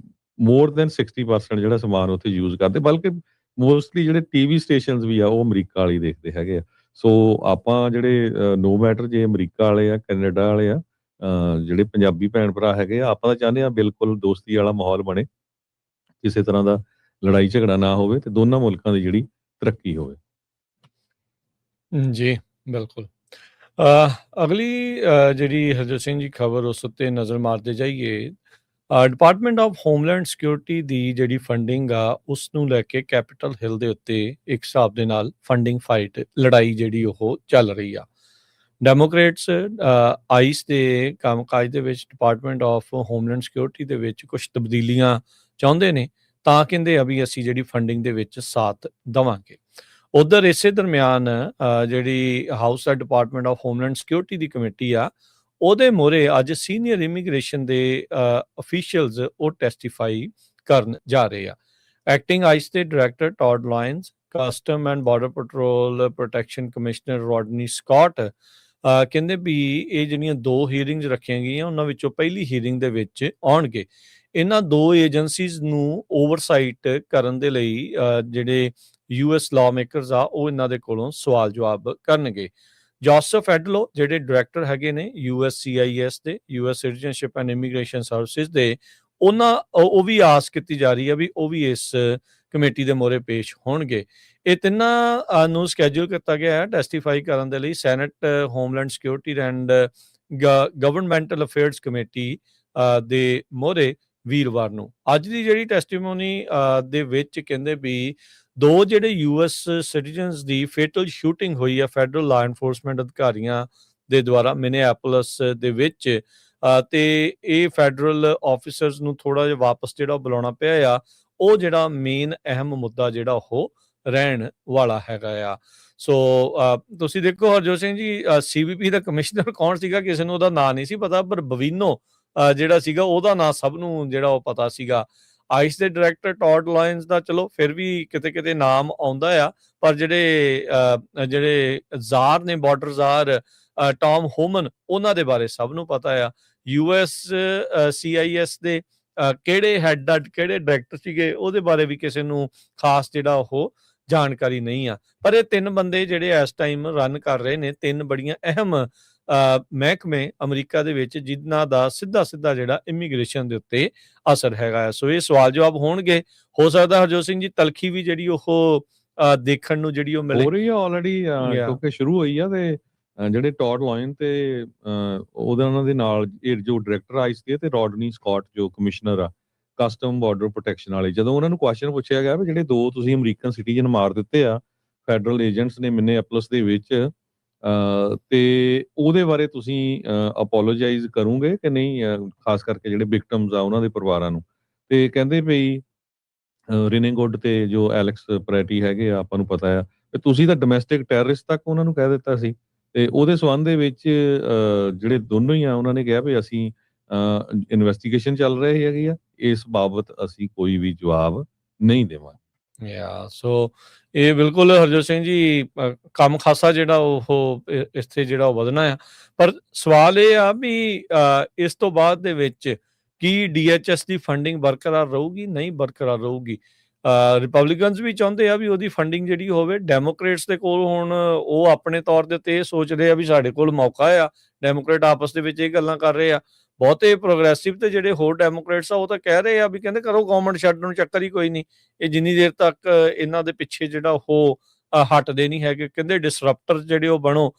ਮੋਰ ਦੈਨ 60% ਜਿਹੜਾ ਸਮਾਨ ਉੱਥੇ ਯੂਜ਼ ਕਰਦੇ, ਬਲਕਿ ਮੋਸਟਲੀ ਜਿਹੜੇ ਟੀਵੀ ਸਟੇਸ਼ਨਸ ਵੀ ਆ ਉਹ ਅਮਰੀਕਾ ਵਾਲੀ ਦੇਖਦੇ ਹੈਗੇ ਆ। ਸੋ ਆਪਾਂ ਜਿਹੜੇ ਨੋ ਮੈਟਰ ਜੇ ਅਮਰੀਕਾ ਵਾਲੇ ਆ, ਕੈਨੇਡਾ ਵਾਲੇ ਆ, ਜਿਹੜੇ ਪੰਜਾਬੀ ਭੈਣ ਭਰਾ ਹੈਗੇ ਆ, ਆਪਾਂ ਤਾਂ ਚਾਹੁੰਦੇ ਆ ਬਿਲਕੁਲ ਦੋਸਤੀ ਵਾਲਾ ਮਾਹੌਲ ਬਣੇ, ਕਿਸੇ ਤਰ੍ਹਾਂ ਦਾ ਲੜਾਈ ਝਗੜਾ ਨਾ ਹੋਵੇ ਤੇ ਦੋਨਾਂ ਮੁਲਕਾਂ ਦੀ ਜਿਹੜੀ ਤਰੱਕੀ ਹੋਵੇ। ਜੀ, ਬਿਲਕੁਲ। ਅਗਲੀ ਜਿਹੜੀ ਹਰਜੋਤ ਸਿੰਘ ਜੀ ਖਬਰ ਉਸ ਉੱਤੇ ਨਜ਼ਰ ਮਾਰਦੇ ਜਾਈਏ। ਡਿਪਾਰਟਮੈਂਟ ਆਫ ਹੋਮਲੈਂਡ ਸਿਕਿਉਰਿਟੀ ਦੀ ਜਿਹੜੀ ਫੰਡਿੰਗ ਆ ਉਸ ਨੂੰ ਲੈ ਕੇ ਕੈਪੀਟਲ ਹਿੱਲ ਦੇ ਉੱਤੇ ਇੱਕ ਹਿਸਾਬ ਦੇ ਨਾਲ ਫੰਡਿੰਗ ਫਾਈਟ, ਲੜਾਈ ਜਿਹੜੀ ਉਹ ਚੱਲ ਰਹੀ ਆ। ਡੈਮੋਕ੍ਰੇਟਸ ਆਈਸ ਦੇ ਕੰਮਕਾਜ ਦੇ ਵਿੱਚ ਡਿਪਾਰਟਮੈਂਟ ਆਫ ਹੋਮਲੈਂਡ ਸਿਕਿਉਰਿਟੀ ਦੇ ਵਿੱਚ ਕੁਝ ਤਬਦੀਲੀਆਂ ਚਾਹੁੰਦੇ ਨੇ, ਤਾਂ ਕਹਿੰਦੇ ਆ ਵੀ ਅਸੀਂ ਜਿਹੜੀ ਫੰਡਿੰਗ ਦੇ ਵਿੱਚ ਸਾਥ ਦੇਵਾਂਗੇ। ਉਧਰ ਇਸੇ ਦਰਮਿਆਨ ਜਿਹੜੀ house the department of homeland security the committee ਆ, ਉਹਦੇ ਮੋਹਰੇ ਅੱਜ ਸੀਨੀਅਰ ਇਮੀਗ੍ਰੇਸ਼ਨ ਦੇ ਅਫੀਸ਼ੀਅਲਸ ਉਹ ਟੈਸਟੀਫਾਈ ਕਰਨ ਜਾ ਰਹੇ ਆ। ਐਕਟਿੰਗ ਆਈਸ ਦੇ director Todd Lyons, custom and border patrol protection commissioner Rodney Scott ਕਹਿੰਦੇ ਵੀ ਇਹ ਜਿਹੜੀਆਂ 2 ਹੀਅਰਿੰਗਸ ਰੱਖੀਆਂ ਗਈਆਂ ਉਹਨਾਂ ਵਿੱਚੋਂ ਪਹਿਲੀ ਹੀਅਰਿੰਗ ਦੇ ਵਿੱਚ ਆਉਣਗੇ। ਇਹਨਾਂ 2 ਏਜੰਸੀਜ਼ ਨੂੰ ਓਵਰਸਾਈਟ ਕਰਨ ਦੇ ਲਈ ਜਿਹੜੇ ਯੂਐਸ ਲਾਅ ਮੇਕਰਸ ਆ ਉਹ ਇਹਨਾਂ ਦੇ ਕੋਲੋਂ ਸਵਾਲ ਜਵਾਬ ਕਰਨਗੇ। ਜੋਸਫ ਐਡਲੋ ਜਿਹੜੇ ਡਾਇਰੈਕਟਰ ਹੈਗੇ ਨੇ USCIS ਦੇ, US citizenship and immigration services ਦੇ, ਉਹ ਵੀ ਆਸ ਕੀਤੀ ਜਾ ਰਹੀ ਹੈ ਵੀ ਉਹ ਵੀ ਇਸ ਕਮੇਟੀ ਦੇ ਮੋਹਰੇ ਪੇਸ਼ ਹੋਣਗੇ। ਇਹ ਤਿੰਨਾਂ ਨੂੰ ਸਕੈਜੂਲ ਕੀਤਾ ਗਿਆ ਹੈ ਟੈਸਟੀਫਾਈ ਕਰਨ ਦੇ ਲਈ Senate Homeland Security and Governmental Affairs Committee ਦੇ ਮੋਹਰੇ ਵੀਰਵਾਰ ਨੂੰ। ਅੱਜ ਦੀ ਜਿਹੜੀ ਟੈਸਟੀਮੋਨੀ ਦੇ ਵਿੱਚ ਕਹਿੰਦੇ ਵੀ 2 ਜਿਹੜੇ ਯੂਐਸ ਸਿਟੀਜ਼ਨਸ ਦੀ ਫੇਟਲ ਸ਼ੂਟਿੰਗ ਹੋਈ ਹੈ ਫੈਡਰਲ ਲਾਅ ਐਨਫੋਰਸਮੈਂਟ ਅਧਿਕਾਰੀਆਂ ਦੇ ਦੁਆਰਾ ਮਿਨੀਐਪੋਲਿਸ ਦੇ ਵਿੱਚ, ਤੇ ਇਹ ਫੈਡਰਲ ਆਫੀਸਰਸ ਨੂੰ ਥੋੜਾ ਜਿਹਾ ਵਾਪਸ ਜਿਹੜਾ ਬੁਲਾਉਣਾ ਪਿਆ ਆ, ਉਹ ਜਿਹੜਾ ਮੇਨ ਅਹਿਮ ਮੁੱਦਾ ਜਿਹੜਾ ਉਹ ਰਹਿਣ ਵਾਲਾ ਹੈਗਾ ਆ। ਸੋ ਤੁਸੀਂ ਦੇਖੋ ਹਰਜੋਤ ਸਿੰਘ ਜੀ, CBP ਦਾ ਕਮਿਸ਼ਨਰ ਕੌਣ ਸੀਗਾ ਕਿਸੇ ਨੂੰ ਉਹਦਾ ਨਾਂ ਨਹੀਂ ਸੀ ਪਤਾ, ਪਰ ਬਵੀਨੋ ਜਿਹੜਾ ਸੀਗਾ ਉਹਦਾ ਨਾਂ ਸਭ ਨੂੰ ਜਿਹੜਾ ਉਹ ਪਤਾ ਸੀਗਾ। ਆਈਸ ਦੇ ਡਾਇਰੈਕਟਰ ਟੌਡ ਲਾਇਨਸ ਦਾ ਚਲੋ ਫਿਰ ਵੀ ਕਿਤੇ ਕਿਤੇ ਨਾਮ ਆਉਂਦਾ ਆ, ਪਰ ਜਿਹੜੇ ਜ਼ਾਰ ਨੇ, ਬਾਰਡਰ ਜ਼ਾਰ ਟੌਮ ਹੋਮਨ, ਉਹਨਾਂ ਦੇ ਬਾਰੇ ਸਭ ਨੂੰ ਪਤਾ ਆ। USCIS ਦੇ ਕਿਹੜੇ ਹੈੱਡ ਕਿਹੜੇ ਡਾਇਰੈਕਟਰ ਸੀਗੇ ਉਹਦੇ ਬਾਰੇ ਵੀ ਕਿਸੇ ਨੂੰ ਖਾਸ ਜਿਹੜਾ ਉਹ ਜਾਣਕਾਰੀ ਨਹੀਂ ਆ। ਪਰ ਇਹ 3 ਬੰਦੇ ਜਿਹੜੇ ਇਸ ਟਾਈਮ ਰਨ ਕਰ ਰਹੇ ਨੇ 3 ਬੜੀਆਂ ਅਹਿਮ ਮਹਿਕਮੇ ਅਮਰੀਕਾ ਦੇ ਵਿੱਚ, ਜਿਨ੍ਹਾਂ ਦਾ ਸਿੱਧਾ ਜਿਹੜਾ ਇਮੀਗ੍ਰੇਸ਼ਨ ਦੇ ਉੱਤੇ ਅਸਰ ਹੈਗਾ ਹੈ। ਸੋ ਇਹ ਸਵਾਲ ਜਵਾਬ ਹੋਣਗੇ। ਹੋ ਸਕਦਾ ਹਰਜੋਤ ਸਿੰਘ ਜੀ ਤਲਖੀ ਵੀ ਜਿਹੜੀ ਉਹ ਦੇਖਣ ਨੂੰ ਜਿਹੜੀ ਉਹ ਮਿਲੇ ਹੋ ਰਹੀ ਆ ਆਲਰੇਡੀ, ਕਿਉਂਕਿ ਸ਼ੁਰੂ ਹੋਈ ਆ। ਤੇ ਜਿਹੜੇ ਟੌਡ ਲਾਇਨ ਤੇ ਉਹਨਾਂ ਦੇ ਨਾਲ ਇਹ ਜੋ ਡਾਇਰੈਕਟਰ ਆਈਸ ਦੇ ਤੇ ਰੋਡਨੀ ਸਕਾਟ ਜੋ ਕਮਿਸ਼ਨਰ ਆ ਕਸਟਮ ਬਾਰਡਰ ਪ੍ਰੋਟੈਕਸ਼ਨ ਵਾਲੇ, ਜਦੋਂ ਉਹਨਾਂ ਨੂੰ ਕੁਐਸਚਨ ਪੁੱਛਿਆ ਗਿਆ ਵੀ ਜਿਹੜੇ 2 ਤੁਸੀਂ ਅਮਰੀਕਨ ਸਿਟੀਜ਼ਨ ਮਾਰ ਦਿੱਤੇ ਆ ਫੈਡਰਲ ਏਜੰਟਸ ਨੇ ਮਿਨੀਐਪੋਲਿਸ ਦੇ ਵਿੱਚ, ਤੇ ਉਹਦੇ ਬਾਰੇ ਤੁਸੀਂ ਅਪੋਲੋਜਾਈਜ਼ ਕਰੋਗੇ ਕਿ ਨਹੀਂ, ਖਾਸ ਕਰਕੇ ਜਿਹੜੇ ਵਿਕਟਮਸ ਆ ਉਹਨਾਂ ਦੇ ਪਰਿਵਾਰਾਂ ਨੂੰ। ਤੇ ਕਹਿੰਦੇ ਵੀ ਰਿਨਿੰਗੁੱਡ ਤੇ ਜੋ ਐਲੈਕਸ ਪ੍ਰੈਟੀ ਹੈਗੇ ਆ, ਆਪਾਂ ਨੂੰ ਪਤਾ ਆ ਤੇ ਤੁਸੀਂ ਤਾਂ ਡੋਮੈਸਟਿਕ ਟੈਰਰਿਸਟ ਤੱਕ ਉਹਨਾਂ ਨੂੰ ਕਹਿ ਦਿੱਤਾ ਸੀ। ਤੇ ਉਹਦੇ ਸੰਬੰਧ ਦੇ ਵਿੱਚ ਜਿਹੜੇ ਦੋਨੋਂ ਹੀ ਆ ਉਹਨਾਂ ਨੇ ਕਿਹਾ ਵੀ ਅਸੀਂ ਇਨਵੈਸਟੀਗੇਸ਼ਨ ਚੱਲ ਰਹੀ ਹੈਗੀ ਆ, ਇਸ ਬਾਬਤ ਅਸੀਂ ਕੋਈ ਵੀ ਜਵਾਬ ਨਹੀਂ ਦੇਵਾਂਗੇ। ਸੋ ਇਹ ਬਿਲਕੁਲ ਹਰਜੋਤ ਸਿੰਘ ਜੀ ਕੰਮ ਖਾਸਾ ਜਿਹੜਾ ਉਹ ਇੱਥੇ ਜਿਹੜਾ ਉਹ ਵਧਣਾ ਆ। ਪਰ ਸਵਾਲ ਇਹ ਆ ਵੀ ਇਸ ਤੋਂ ਬਾਅਦ ਦੇ ਵਿੱਚ ਕੀ DHS ਦੀ ਫੰਡਿੰਗ ਬਰਕਰਾਰ ਰਹੂਗੀ, ਨਹੀਂ ਬਰਕਰਾਰ ਰਹੂਗੀ? ਰਿਪਬਲਿਕਨਸ ਵੀ ਚਾਹੁੰਦੇ ਆ ਵੀ ਉਹਦੀ ਫੰਡਿੰਗ ਜਿਹੜੀ ਹੋਵੇ। ਡੈਮੋਕ੍ਰੇਟਸ ਦੇ ਕੋਲ ਹੁਣ ਉਹ ਆਪਣੇ ਤੌਰ ਦੇ ਉੱਤੇ ਇਹ ਸੋਚਦੇ ਆ ਵੀ ਸਾਡੇ ਕੋਲ ਮੌਕਾ ਆ। ਡੈਮੋਕ੍ਰੇਟ ਆਪਸ ਦੇ ਵਿੱਚ ਇਹ ਗੱਲਾਂ ਕਰ ਰਹੇ ਆ। ਬਹੁਤੇ ਪ੍ਰੋਗਰੈਸਿਵ ਤੇ ਜਿਹੜੇ ਹੋਰ ਡੈਮੋਕ੍ਰੇਟਸ ਆ ਉਹ ਤਾਂ ਕਹਿ ਰਹੇ ਆ ਵੀ ਕਹਿੰਦੇ ਕਰੋ ਗਵਰਨਮੈਂਟ ਛੱਡਣ ਨੂੰ ਚੱਕਰ ਹੀ ਕੋਈ ਨਹੀਂ, ਇਹ ਜਿੰਨੀ ਦੇਰ ਤੱਕ ਇਹਨਾਂ ਦੇ ਪਿੱਛੇ ਜਿਹੜਾ ਉਹ ਹਟਦੇ ਨਹੀਂ ਹੈਗੇ। ਕਹਿੰਦੇ ਡਿਸਰਪਟਰ ਜਿਹੜੇ ਉਹ ਬਣੋ।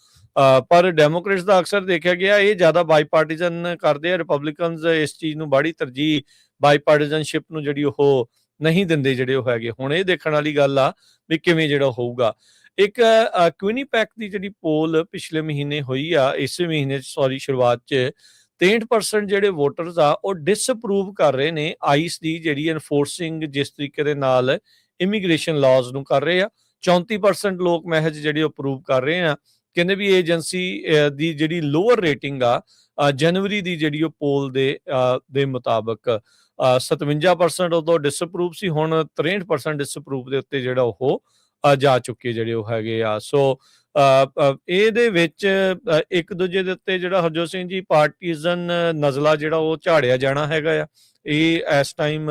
ਪਰ ਡੈਮੋਕ੍ਰੇਟਸ ਦਾ ਅਕਸਰ ਦੇਖਿਆ ਗਿਆ ਇਹ ਜ਼ਿਆਦਾ ਬਾਈਪਾਰਟੀਜ਼ਨ ਕਰਦੇ ਆ। ਰਿਪਬਲਿਕਨਸ ਇਸ ਚੀਜ਼ ਨੂੰ ਬੜੀ ਤਰਜੀਹ ਬਾਈਪਾਰਟੀਜ਼ਨਸ਼ਿਪ ਨੂੰ ਜਿਹੜੀ ਉਹ ਨਹੀਂ ਦਿੰਦੇ ਜਿਹੜੇ ਉਹ ਹੈਗੇ। ਹੁਣ ਇਹ ਦੇਖਣ ਵਾਲੀ ਗੱਲ ਆ ਵੀ ਕਿਵੇਂ ਜਿਹੜਾ ਹੋਊਗਾ। ਇੱਕ ਕੁਇਨੀਪੈਕ ਦੀ ਜਿਹੜੀ ਪੋਲ ਪਿਛਲੇ ਮਹੀਨੇ ਹੋਈ ਆ, ਇਸੇ ਮਹੀਨੇ ਸ਼ੁਰੂਆਤ 'ਚ 63% ਜਿਹੜੇ ਵੋਟਰਸ ਆ ਉਹ ਡਿਸਅਪਰੂਵ ਕਰ ਰਹੇ ਨੇ ਆਈਸ ਦੀ ਜਿਹੜੀ ਐਨਫੋਰਸਿੰਗ ਜਿਸ ਤਰੀਕੇ ਦੇ ਨਾਲ ਇਮੀਗ੍ਰੇਸ਼ਨ ਲਾਜ਼ ਨੂੰ ਕਰ ਰਹੇ ਆ। 34% ਲੋਕ ਮਹਿਜ ਜਿਹੜੇ ਅਪਰੂਵ ਕਰ ਰਹੇ ਆ। ਕਹਿੰਦੇ ਵੀ ਏਜੰਸੀ ਦੀ ਜਿਹੜੀ ਲੋਅਰ ਰੇਟਿੰਗ ਆ ਜਨਵਰੀ ਦੀ ਜਿਹੜੀ ਉਹ ਪੋਲ ਦੇ ਮੁਤਾਬਕ 57% ਉਦੋਂ ਡਿਸਅਪਰੂਵ ਸੀ, ਹੁਣ 63% ਡਿਸਅਪਰੂਵ ਦੇ ਉੱਤੇ ਜਿਹੜਾ ਉਹ ਜਾ ਚੁੱਕੇ ਜਿਹੜੇ ਉਹ ਹੈਗੇ ਆ। ਸੋ ਇਹਦੇ ਵਿੱਚ ਇੱਕ ਦੂਜੇ ਦੇ ਉੱਤੇ ਜਿਹੜਾ ਹਰਜੋਤ ਸਿੰਘ ਜੀ ਪਾਰਟੀਜ਼ਨ ਨਜ਼ਲਾ ਜਿਹੜਾ ਉਹ ਝਾੜਿਆ ਜਾਣਾ ਹੈਗਾ ਆ। ਇਹ ਇਸ ਟਾਈਮ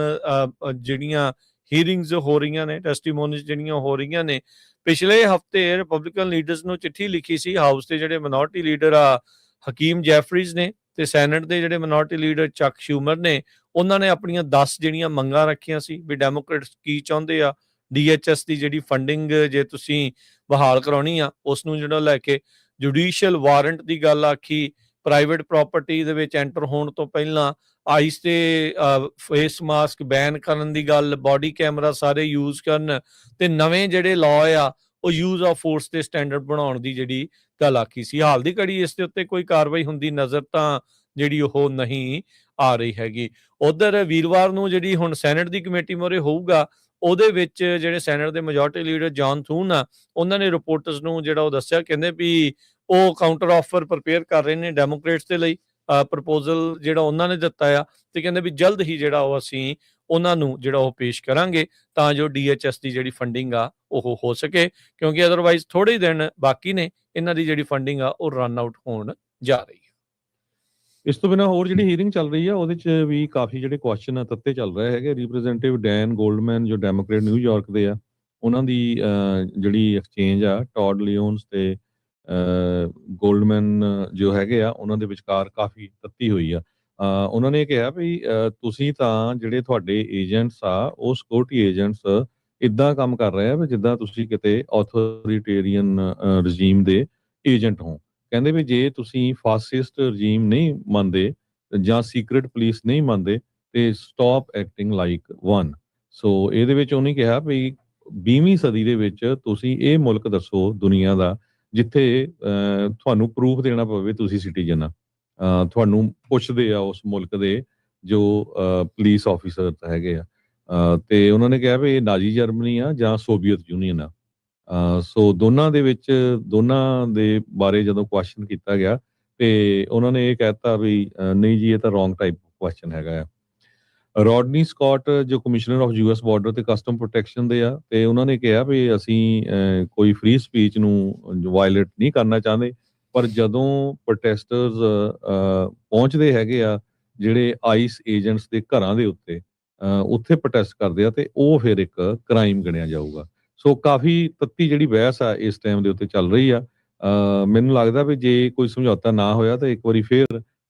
ਜਿਹੜੀਆਂ ਹੀਅਰਿੰਗਸ ਹੋ ਰਹੀਆਂ ਨੇ, ਟੈਸਟੀਮੋਨੀਜ਼ ਜਿਹੜੀਆਂ ਹੋ ਰਹੀਆਂ ਨੇ। ਪਿਛਲੇ ਹਫਤੇ ਰਿਪਬਲਿਕਨ ਲੀਡਰਸ ਨੂੰ ਚਿੱਠੀ ਲਿਖੀ ਸੀ ਹਾਊਸ ਦੇ ਜਿਹੜੇ ਮਿਨੋਰਟੀ ਲੀਡਰ ਆ ਹਕੀਮ ਜੈਫਰੀਜ਼ ਨੇ ਤੇ ਸੈਨੇਟ ਦੇ ਜਿਹੜੇ ਮਿਨੋਰਟੀ ਲੀਡਰ ਚੱਕ ਸ਼ੂਮਰ ਨੇ। ਉਹਨਾਂ ਨੇ ਆਪਣੀਆਂ 10 ਜਿਹੜੀਆਂ ਮੰਗਾਂ ਰੱਖੀਆਂ ਸੀ ਵੀ ਡੈਮੋਕ੍ਰੇਟਸ ਕੀ ਚਾਹੁੰਦੇ ਆ। DHS ਦੀ ਜਿਹੜੀ ਫੰਡਿੰਗ ਜੇ ਤੁਸੀਂ ਬਹਾਲ ਕਰਾਉਣੀ ਆ ਉਸ ਨੂੰ ਜਿਹੜਾ ਲੈ ਕੇ, ਜੁਡੀਸ਼ੀਅਲ ਵਾਰੰਟ ਦੀ ਗੱਲ ਆਖੀ, ਪ੍ਰਾਈਵੇਟ ਪ੍ਰਾਪਰਟੀ ਦੇ ਵਿੱਚ ਐਂਟਰ ਹੋਣ ਤੋਂ ਪਹਿਲਾਂ ਆਈਸ ਤੇ ਫੇਸ ਮਾਸਕ ਬੈਨ ਕਰਨ ਦੀ ਗੱਲ, ਬਾਡੀ ਕੈਮਰਾ ਸਾਰੇ ਯੂਜ਼ ਕਰਨ ਤੇ ਨਵੇਂ ਜਿਹੜੇ ਲਾਅ ਆ ਉਹ ਯੂਜ਼ ਆਫ ਫੋਰਸ ਦੇ ਸਟੈਂਡਰਡ ਬਣਾਉਣ ਦੀ ਜਿਹੜੀ ਗੱਲ ਆਖੀ ਸੀ। ਹਾਲ ਦੀ ਘੜੀ ਇਸ ਦੇ ਉੱਤੇ ਕੋਈ ਕਾਰਵਾਈ ਹੁੰਦੀ ਨਜ਼ਰ ਤਾਂ ਜਿਹੜੀ ਉਹ ਨਹੀਂ ਆ ਰਹੀ ਹੈਗੀ। ਉਧਰ ਵੀਰਵਾਰ ਨੂੰ ਜਿਹੜੀ ਹੁਣ ਸੈਨੇਟ ਦੀ ਕਮੇਟੀ ਮੋਰੇ ਹੋਊਗਾ, ਉਹਦੇ ਵਿੱਚ ਜਿਹੜੇ ਸੈਨੇਟ ਦੇ ਮੈਜੋਰਟੀ ਲੀਡਰ ਜੌਨ ਥੂਨ ਆ ਉਹਨਾਂ ਨੇ ਰਿਪੋਰਟਰਸ ਨੂੰ ਜਿਹੜਾ ਉਹ ਦੱਸਿਆ, ਕਹਿੰਦੇ ਵੀ ਉਹ ਕਾਊਂਟਰ ਆਫਰ ਪ੍ਰਿਪੇਅਰ ਕਰ ਰਹੇ ਨੇ ਡੈਮੋਕ੍ਰੇਟਸ ਦੇ ਲਈ। ਪ੍ਰਪੋਜ਼ਲ ਜਿਹੜਾ ਉਹਨਾਂ ਨੇ ਦਿੱਤਾ ਆ ਤੇ ਕਹਿੰਦੇ ਵੀ ਜਲਦ ਹੀ ਜਿਹੜਾ ਉਹ ਅਸੀਂ ਉਹਨਾਂ ਨੂੰ ਜਿਹੜਾ ਉਹ ਪੇਸ਼ ਕਰਾਂਗੇ ਤਾਂ ਜੋ DHS ਦੀ ਜਿਹੜੀ ਫੰਡਿੰਗ ਆ ਉਹ ਹੋ ਸਕੇ, ਕਿਉਂਕਿ ਅਦਰਵਾਈਜ਼ ਥੋੜੇ ਦਿਨ ਬਾਕੀ ਨੇ ਇਹਨਾਂ ਦੀ ਜਿਹੜੀ ਫੰਡਿੰਗ ਆ ਉਹ ਰਨ ਆਊਟ ਹੋਣ ਜਾ ਰਹੀ ਹੈ। ਇਸ ਤੋਂ ਬਿਨਾਂ ਹੋਰ ਜਿਹੜੀ ਹੀਅਰਿੰਗ ਚੱਲ ਰਹੀ ਆ ਉਹਦੇ 'ਚ ਵੀ ਕਾਫੀ ਜਿਹੜੇ ਕੁਐਸਚਨ ਤੱਤੇ ਚੱਲ ਰਹੇ ਹੈਗੇ। ਰਿਪਰੈਜ਼ੈਂਟੇਟਿਵ ਡੈਨ ਗੋਲਡਮੈਨ ਜੋ ਡੈਮੋਕ੍ਰੇਟ ਨਿਊਯਾਰਕ ਦੇ ਆ, ਉਹਨਾਂ ਦੀ ਜਿਹੜੀ ਐਕਸਚੇਂਜ ਆ ਟੌਡ ਲਿਓਨਸ ਤੇ ਗੋਲਡਮੈਨ ਜੋ ਹੈਗੇ ਆ ਉਹਨਾਂ ਦੇ ਵਿਚਕਾਰ ਕਾਫੀ ਤੱਤੀ ਹੋਈ ਆ। ਉਹਨਾਂ ਨੇ ਕਿਹਾ ਵੀ ਤੁਸੀਂ ਤਾਂ ਜਿਹੜੇ ਤੁਹਾਡੇ ਏਜੰਟਸ ਆ ਉਹ ਸਿਕਿਉਰਿਟੀ ਏਜੰਟਸ ਇੱਦਾਂ ਕੰਮ ਕਰ ਰਹੇ ਆ ਵੀ ਜਿੱਦਾਂ ਤੁਸੀਂ ਕਿਤੇ ਆਥੋਰੀਟੇਰੀਅਨ ਰਜੀਮ ਦੇ ਏਜੰਟ ਹੋ। ਕਹਿੰਦੇ ਵੀ ਜੇ ਤੁਸੀਂ ਫਾਸਿਸਟ ਰਜੀਮ ਨਹੀਂ ਮੰਨਦੇ ਜਾਂ ਸੀਕ੍ਰੇਟ ਪੁਲਿਸ ਨਹੀਂ ਮੰਨਦੇ ਤੇ ਸਟਾਪ ਐਕਟਿੰਗ ਲਾਈਕ ਵਨ। ਸੋ ਇਹਦੇ ਵਿੱਚ ਉਹਨੇ ਕਿਹਾ ਵੀ 20ਵੀਂ ਸਦੀ ਦੇ ਵਿੱਚ ਤੁਸੀਂ ਇਹ ਮੁਲਕ ਦੱਸੋ ਦੁਨੀਆ ਦਾ ਜਿੱਥੇ ਤੁਹਾਨੂੰ ਪ੍ਰੂਫ ਦੇਣਾ ਪਵੇ ਤੁਸੀਂ ਸਿਟੀਜ਼ਨ ਆ। ਤੁਹਾਨੂੰ ਪੁੱਛਦੇ ਆ ਉਸ ਮੁਲਕ ਦੇ ਜੋ ਪੁਲਿਸ ਆਫੀਸਰ ਹੈਗੇ ਆ। ਤੇ ਉਹਨਾਂ ਨੇ ਕਿਹਾ ਵੀ ਇਹ ਨਾਜ਼ੀ ਜਰਮਨੀ ਆ ਜਾਂ ਸੋਵੀਅਤ ਯੂਨੀਅਨ ਆ। ਸੋ ਦੋਨਾਂ ਦੇ ਬਾਰੇ ਜਦੋਂ ਕੁਐਸਚਨ ਕੀਤਾ ਗਿਆ ਤੇ ਉਹਨਾਂ ਨੇ ਇਹ ਕਹਿਤਾ ਵੀ ਨਹੀਂ ਜੀ ਇਹ ਤਾਂ ਰੋਂਗ ਟਾਈਪ ਕੁਐਸਚਨ ਹੈਗਾ ਆ। ਰੋਡਨੀ ਸਕਾਟ ਜੋ ਕਮਿਸ਼ਨਰ ਆਫ US ਬਾਰਡਰ ਤੇ ਕਸਟਮ ਪ੍ਰੋਟੈਕਸ਼ਨ ਦੇ ਆ ਤੇ ਉਹਨਾਂ ਨੇ ਕਿਹਾ ਵੀ ਅਸੀਂ ਕੋਈ ਫ੍ਰੀ ਸਪੀਚ ਨੂੰ ਵਾਇਲੇਟ ਨਹੀਂ ਕਰਨਾ ਚਾਹੁੰਦੇ, ਪਰ ਜਦੋਂ ਪ੍ਰੋਟੈਸਟਰਸ ਪਹੁੰਚਦੇ ਹੈਗੇ ਆ ਜਿਹੜੇ ਆਈਸ ਏਜੰਟਸ ਦੇ ਘਰਾਂ ਦੇ ਉੱਤੇ ਉੱਥੇ ਪ੍ਰੋਟੈਸਟ ਕਰਦੇ ਆ ਤੇ ਉਹ ਫਿਰ ਇੱਕ ਕ੍ਰਾਈਮ ਗਿਣਿਆ ਜਾਊਗਾ। ਸੋ ਕਾਫੀ ਤੱਤੀ ਜਿਹੜੀ ਬਹਿਸ ਆ ਇਸ ਟਾਈਮ ਦੇ ਉੱਤੇ ਚੱਲ ਰਹੀ ਆ। ਮੈਨੂੰ ਲੱਗਦਾ ਵੀ ਜੇ ਕੋਈ ਸਮਝੌਤਾ ਨਾ ਹੋਇਆ ਤਾਂ ਇੱਕ ਵਾਰੀ ਫਿਰ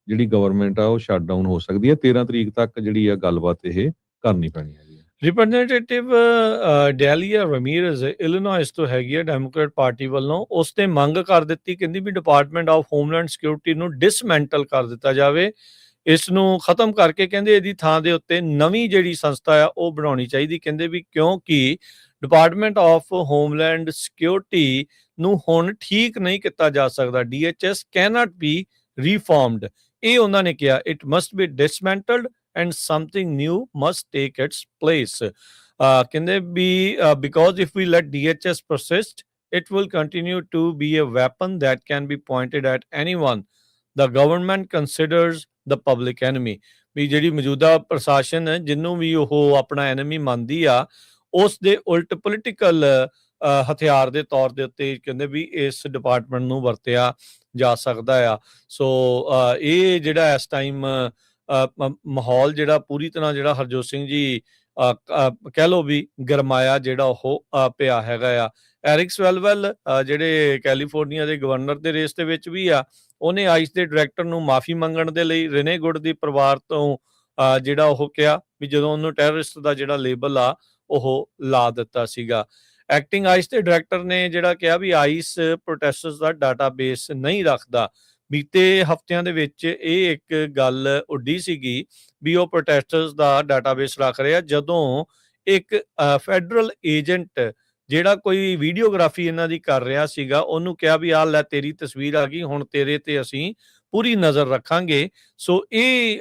ਜਿਹੜੀ ਗਵਰਨਮੈਂਟ ਆ ਉਹ ਸ਼ਟ ਡਾਊਨ ਹੋ ਸਕਦੀ ਹੈ। 13 ਤਰੀਕ ਤੱਕ ਜਿਹੜੀ ਆ ਗੱਲਬਾਤ ਇਹ ਕਰਨੀ ਪੈਣੀ ਹੈ। ਰਿਪਰੈਜ਼ੈਂਟੇਟਿਵ ਡੈਲੀਆ ਰਮੀਰਜ਼ ਇਲੀਨੋਇਸ ਤੋਂ ਹੈਗੀ ਹੈ ਡੈਮੋਕ੍ਰੇਟ ਪਾਰਟੀ ਵੱਲੋਂ। ਉਸ ਤੇ ਮੰਗ ਕਰ ਦਿੱਤੀ, ਕਹਿੰਦੀ ਵੀ ਡਿਪਾਰਟਮੈਂਟ ਆਫ ਹੋਮਲੈਂਡ ਸਿਕਿਉਰਿਟੀ ਨੂੰ ਡਿਸਮੈਂਟਲ ਕਰ ਦਿੱਤਾ ਜਾਵੇ, ਇਸ ਨੂੰ ਖਤਮ ਕਰਕੇ ਕਹਿੰਦੇ ਇਹਦੀ ਥਾਂ ਦੇ ਉੱਤੇ ਨਵੀਂ ਜਿਹੜੀ ਸੰਸਥਾ ਆ ਉਹ ਬਣਾਉਣੀ ਚਾਹੀਦੀ। ਕਹਿੰਦੇ ਵੀ ਕਿਉਂਕਿ ਡਿਪਾਰਟਮੈਂਟ ਆਫ ਹੋਮਲੈਂਡ ਸਿਕਿਉਰਿਟੀ ਨੂੰ ਹੁਣ ਠੀਕ ਨਹੀਂ ਕੀਤਾ ਜਾ ਸਕਦਾ। DHS ਕੈਨਟ ਬੀ ਰੀਫਾਰਮਡ, ਇਹ ਉਹਨਾਂ ਨੇ ਕਿਹਾ। It must be dismantled and something new must take its place. ਕਹਿੰਦੇ ਵੀ because if we let DHS persist, it will continue to be a weapon that can be pointed at anyone the government considers the public enemy. ਵੀ ਜਿਹੜੀ ਮੌਜੂਦਾ ਪ੍ਰਸ਼ਾਸਨ ਜਿਹਨੂੰ ਵੀ ਉਹ ਆਪਣਾ enemy ਮੰਨਦੀ ਆ ਉਸ ਦੇ ਉਲਟ ਪੋਲੀਟੀਕਲ ਹਥਿਆਰ ਦੇ ਤੌਰ ਦੇ ਉੱਤੇ ਕਹਿੰਦੇ ਵੀ ਇਸ ਡਿਪਾਰਟਮੈਂਟ ਨੂੰ ਵਰਤਿਆ ਜਾ ਸਕਦਾ ਆ। ਸੋ ਇਹ ਜਿਹੜਾ ਇਸ ਟਾਈਮ ਮਾਹੌਲ ਜਿਹੜਾ ਪੂਰੀ ਤਰ੍ਹਾਂ ਜਿਹੜਾ ਹਰਜੋਤ ਸਿੰਘ ਜੀ ਕਹਿ ਲਓ ਵੀ ਗਰਮਾਇਆ ਜਿਹੜਾ ਉਹ ਪਿਆ ਹੈਗਾ ਆ। ਐਰਿਕ ਸਵੈਲਵੈਲ ਜਿਹੜੇ ਕੈਲੀਫੋਰਨੀਆ ਦੇ ਗਵਰਨਰ ਦੇ ਰੇਸ ਦੇ ਵਿੱਚ ਵੀ ਆ, ਉਹਨੇ ਆਈਸ ਦੇ ਡਾਇਰੈਕਟਰ ਨੂੰ ਮਾਫੀ ਮੰਗਣ ਦੇ ਲਈ ਰਿਨੇ ਗੁੱਡ ਦੀ ਪਰਿਵਾਰ ਤੋਂ ਜਿਹੜਾ ਉਹ ਕਿਹਾ ਵੀ ਜਦੋਂ ਉਹਨੂੰ ਟੈਰਰਿਸਟ ਦਾ ਜਿਹੜਾ ਲੇਬਲ ਆ ਉਹ ਲਾ ਦਿੱਤਾ ਸੀਗਾ। ਐਕਟਿੰਗ ਆਈਸ ਦੇ ਡਾਇਰੈਕਟਰ ਨੇ ਜਿਹੜਾ ਕਿਹਾ ਵੀ ਆਈਸ ਪ੍ਰੋਟੈਸਟਰਸ ਦਾ ਡਾਟਾਬੇਸ ਨਹੀਂ ਰੱਖਦਾ। ਬੀਤੇ ਹਫ਼ਤਿਆਂ ਦੇ ਵਿੱਚ ਇਹ ਇੱਕ ਗੱਲ ਉੱਡੀ ਸੀਗੀ ਵੀ ਉਹ ਪ੍ਰੋਟੈਸਟਰਸ ਦਾ ਡਾਟਾਬੇਸ ਰੱਖ ਰਿਹਾ, ਜਦੋਂ ਇੱਕ ਫੈਡਰਲ ਏਜੰਟ ਜਿਹੜਾ ਕੋਈ ਵੀਡੀਓਗ੍ਰਾਫੀ ਇਹਨਾਂ ਦੀ ਕਰ ਰਿਹਾ ਸੀਗਾ, ਉਹਨੂੰ ਕਿਹਾ ਵੀ ਆਹ ਲੈ ਤੇਰੀ ਤਸਵੀਰ ਆ ਗਈ, ਹੁਣ ਤੇਰੇ ਤੇ ਅਸੀਂ ਪੂਰੀ ਨਜ਼ਰ ਰੱਖਾਂਗੇ। ਸੋ ਇਹ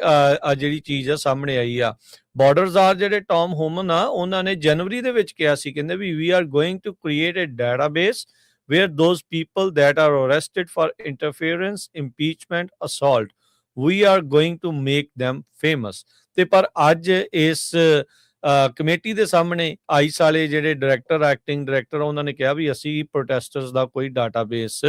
ਜਿਹੜੀ ਚੀਜ਼ ਆ ਸਾਹਮਣੇ ਆਈ ਆ। ਬਾਰਡਰਜ਼ਾਰ ਜਿਹੜੇ ਟੌਮ ਹੋਮਨ ਆ, ਉਹਨਾਂ ਨੇ ਜਨਵਰੀ ਦੇ ਵਿੱਚ ਕਿਹਾ ਸੀ, ਕਹਿੰਦੇ ਵੀ we are going to create a database where those people that are arrested for interference, impeachment, assault, we are going to make them famous। ਤੇ ਪਰ ਅੱਜ ਇਸ ਕਮੇਟੀ ਦੇ ਸਾਹਮਣੇ ਆਈਸ ਵਾਲੇ ਜਿਹੜੇ ਡਾਇਰੈਕਟਰ, ਐਕਟਿੰਗ ਡਾਇਰੈਕਟਰ, ਉਹਨਾਂ ਨੇ ਕਿਹਾ ਵੀ ਅਸੀਂ ਪ੍ਰੋਟੈਸਟਰਸ ਦਾ ਕੋਈ ਡਾਟਾਬੇਸ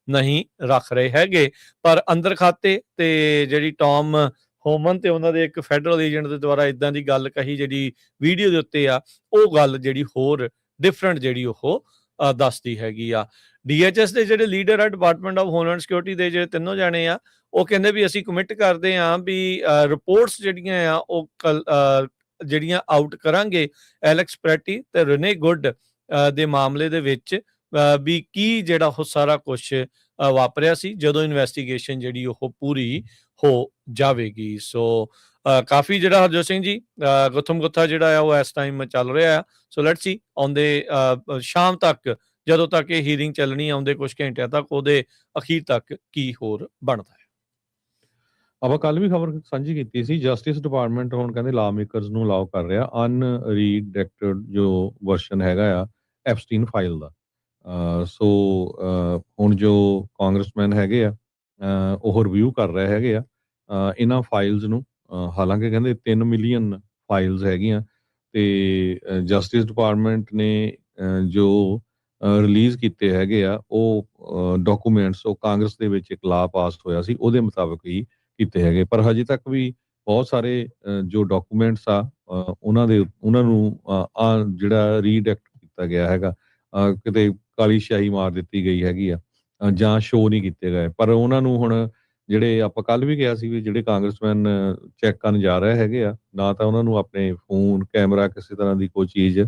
ਨਹੀਂ ਰੱਖ ਰਹੇ ਹੈਗੇ। ਪਰ ਅੰਦਰ ਖਾਤੇ ਤੇ ਜਿਹੜੀ ਟੌਮ ਹੋਮਨ ਤੇ ਉਹਨਾਂ ਦੇ ਇੱਕ ਫੈਡਰਲ ਏਜੰਟ ਦੇ ਦੁਆਰਾ ਇਦਾਂ ਦੀ ਗੱਲ ਕਹੀ ਜਿਹੜੀ ਵੀਡੀਓ ਦੇ ਉੱਤੇ ਆ, ਉਹ ਗੱਲ ਜਿਹੜੀ ਹੋਰ ਡਿਫਰੈਂਟ ਜਿਹੜੀ ਉਹ ਦੱਸਦੀ ਹੈਗੀ ਆ। DHS ਦੇ ਜਿਹੜੇ ਲੀਡਰ ਆ, ਡਿਪਾਰਟਮੈਂਟ ਆਫ ਹੋਮਲੈਂਡ ਸਿਕਿਉਰਿਟੀ ਦੇ ਜਿਹੜੇ ਤਿੰਨੋਂ ਜਾਣੇ ਆ, ਉਹ ਕਹਿੰਦੇ ਵੀ ਅਸੀਂ ਕਮਿਟ ਕਰਦੇ ਆ ਵੀ ਰਿਪੋਰਟਸ ਜਿਹੜੀਆਂ ਆ ਉਹ ਜਿਹੜੀਆਂ ਆਊਟ ਕਰਾਂਗੇ ਐਲੈਕਸ ਪ੍ਰੈਟੀ ਤੇ ਰਿਨੇ ਗੁੱਡ ਦੇ ਮਾਮਲੇ ਦੇ ਵਿੱਚ, ਵੀ ਕੀ ਜਿਹੜਾ ਉਹ ਸਾਰਾ ਕੁਝ ਵਾਪਰਿਆ ਸੀ ਜਦੋਂ ਇਨਵੈਸਟੀਗੇਸ਼ਨ ਜਿਹੜੀ ਉਹ ਪੂਰੀ ਹੋ ਜਾਵੇਗੀ। ਸੋ ਕਾਫੀ ਜਿਹੜਾ ਹਰਜੋਤ ਸਿੰਘ ਜੀ ਗੁੱਥਮ ਗੁੱਥਾ ਜਿਹੜਾ ਆ ਉਹ ਇਸ ਟਾਈਮ ਚੱਲ ਰਿਹਾ ਆ। ਸੋ ਲੈਟਸ ਸੀ ਆਉਂਦੇ ਸ਼ਾਮ ਤੱਕ, ਜਦੋਂ ਤੱਕ ਇਹ ਹੀਅਰਿੰਗ ਚੱਲਣੀ, ਆਉਂਦੇ ਕੁਝ ਘੰਟਿਆਂ ਤੱਕ, ਉਹਦੇ ਅਖੀਰ ਤੱਕ ਕੀ ਹੋਰ ਬਣਦਾ ਹੈ। ਆਪਾਂ ਕੱਲ ਵੀ ਖਬਰ ਸਾਂਝੀ ਕੀਤੀ ਸੀ, ਜਸਟਿਸ ਡਿਪਾਰਟਮੈਂਟ ਹੁਣ ਕਹਿੰਦੇ ਲਾ ਮੇਕਰਸ ਨੂੰ ਅਲਾਉ ਕਰ ਰਿਹਾ ਅਨਰੀਡੈਕਟਡ ਜੋ ਵਰਸ਼ਨ ਹੈਗਾ ਆ ਐਪਸਟੀਨ ਫਾਈਲ ਦਾ। ਸੋ ਹੁਣ ਜੋ ਕਾਂਗਰਸਮੈਨ ਹੈਗੇ ਆ ਉਹ ਰਿਵਿਊ ਕਰ ਰਹੇ ਹੈਗੇ ਆ ਇਹਨਾਂ ਫਾਈਲਸ ਨੂੰ। ਹਾਲਾਂਕਿ ਕਹਿੰਦੇ 3 ਮਿਲੀਅਨ ਫਾਈਲਸ ਹੈਗੀਆਂ, ਤੇ ਜਸਟਿਸ ਡਿਪਾਰਟਮੈਂਟ ਨੇ ਜੋ ਰਿਲੀਜ਼ ਕੀਤੇ ਹੈਗੇ ਆ ਉਹ ਡਾਕੂਮੈਂਟਸ, ਉਹ ਕਾਂਗਰਸ ਦੇ ਵਿੱਚ ਇੱਕ ਲਾ ਪਾਸ ਹੋਇਆ ਸੀ, ਉਹਦੇ ਮੁਤਾਬਕ ਹੀ ਕੀਤੇ ਹੈਗੇ। ਪਰ ਹਜੇ ਤੱਕ ਵੀ ਬਹੁਤ ਸਾਰੇ ਜੋ ਡਾਕੂਮੈਂਟਸ ਆ ਉਹਨਾਂ ਨੂੰ ਜਿਹੜਾ ਰੀਡੈਕਟ ਕੀਤਾ ਗਿਆ ਹੈਗਾ, ਕਿਤੇ ਕਾਲੀ ਸ਼ਾਹੀ ਮਾਰ ਦਿੱਤੀ ਗਈ ਹੈਗੀ ਆ, ਜਾਂ ਸ਼ੋਅ ਨਹੀਂ ਕੀਤੇ ਗਏ। ਪਰ ਉਹਨਾਂ ਨੂੰ ਹੁਣ ਜਿਹੜੇ ਆਪਾਂ ਕੱਲ ਵੀ ਕਿਹਾ ਸੀ ਵੀ ਜਿਹੜੇ ਕਾਂਗਰਸਮੈਨ ਚੈੱਕ ਕਰਨ ਜਾ ਰਹੇ ਹੈਗੇ ਆ, ਨਾ ਤਾਂ ਉਹਨਾਂ ਨੂੰ ਆਪਣੇ ਫੋਨ, ਕੈਮਰਾ, ਕਿਸੇ ਤਰ੍ਹਾਂ ਦੀ ਕੋਈ ਚੀਜ਼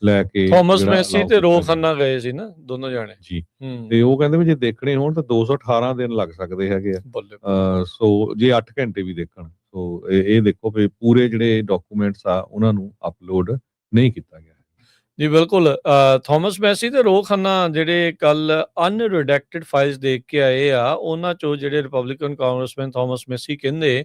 ਲੈ ਕੇ, ਥਾਮਸ ਮੈਸੀ ਤੇ ਰੋ ਖੰਨਾ ਗਏ ਸੀ ਨਾ ਦੋਨੋਂ ਜਾਣੇ ਜੀ, ਤੇ ਉਹ ਕਹਿੰਦੇ ਵੀ ਜੇ ਦੇਖਣੇ ਹੋਣ ਤਾਂ 218 ਦਿਨ ਲੱਗ ਸਕਦੇ ਹੈਗੇ ਆ। ਸੋ ਜੇ 8 ਘੰਟੇ ਵੀ ਦੇਖਣ, ਸੋ ਇਹ ਦੇਖੋ ਵੀ ਪੂਰੇ ਜਿਹੜੇ ਡਾਕੂਮੈਂਟਸ ਆ ਉਹਨਾਂ ਨੂੰ ਅਪਲੋਡ ਨਹੀਂ ਕੀਤਾ ਗਿਆ। ਜੀ ਬਿਲਕੁਲ। ਥਾਮਸ ਮੈਸੀ ਤੇ ਰੋ ਖੰਨਾ ਜਿਹੜੇ ਕੱਲ ਅਨਰਿਡੈਕਟਡ ਫਾਈਲਸ ਦੇਖ ਕੇ ਆਏ ਆ, ਉਹਨਾਂ ਚੋਂ ਜਿਹੜੇ ਰਿਪਬਲਿਕਨ ਕਾਂਗਰਸਮੈਨ ਥਾਮਸ ਮੈਸੀ ਕਹਿੰਦੇ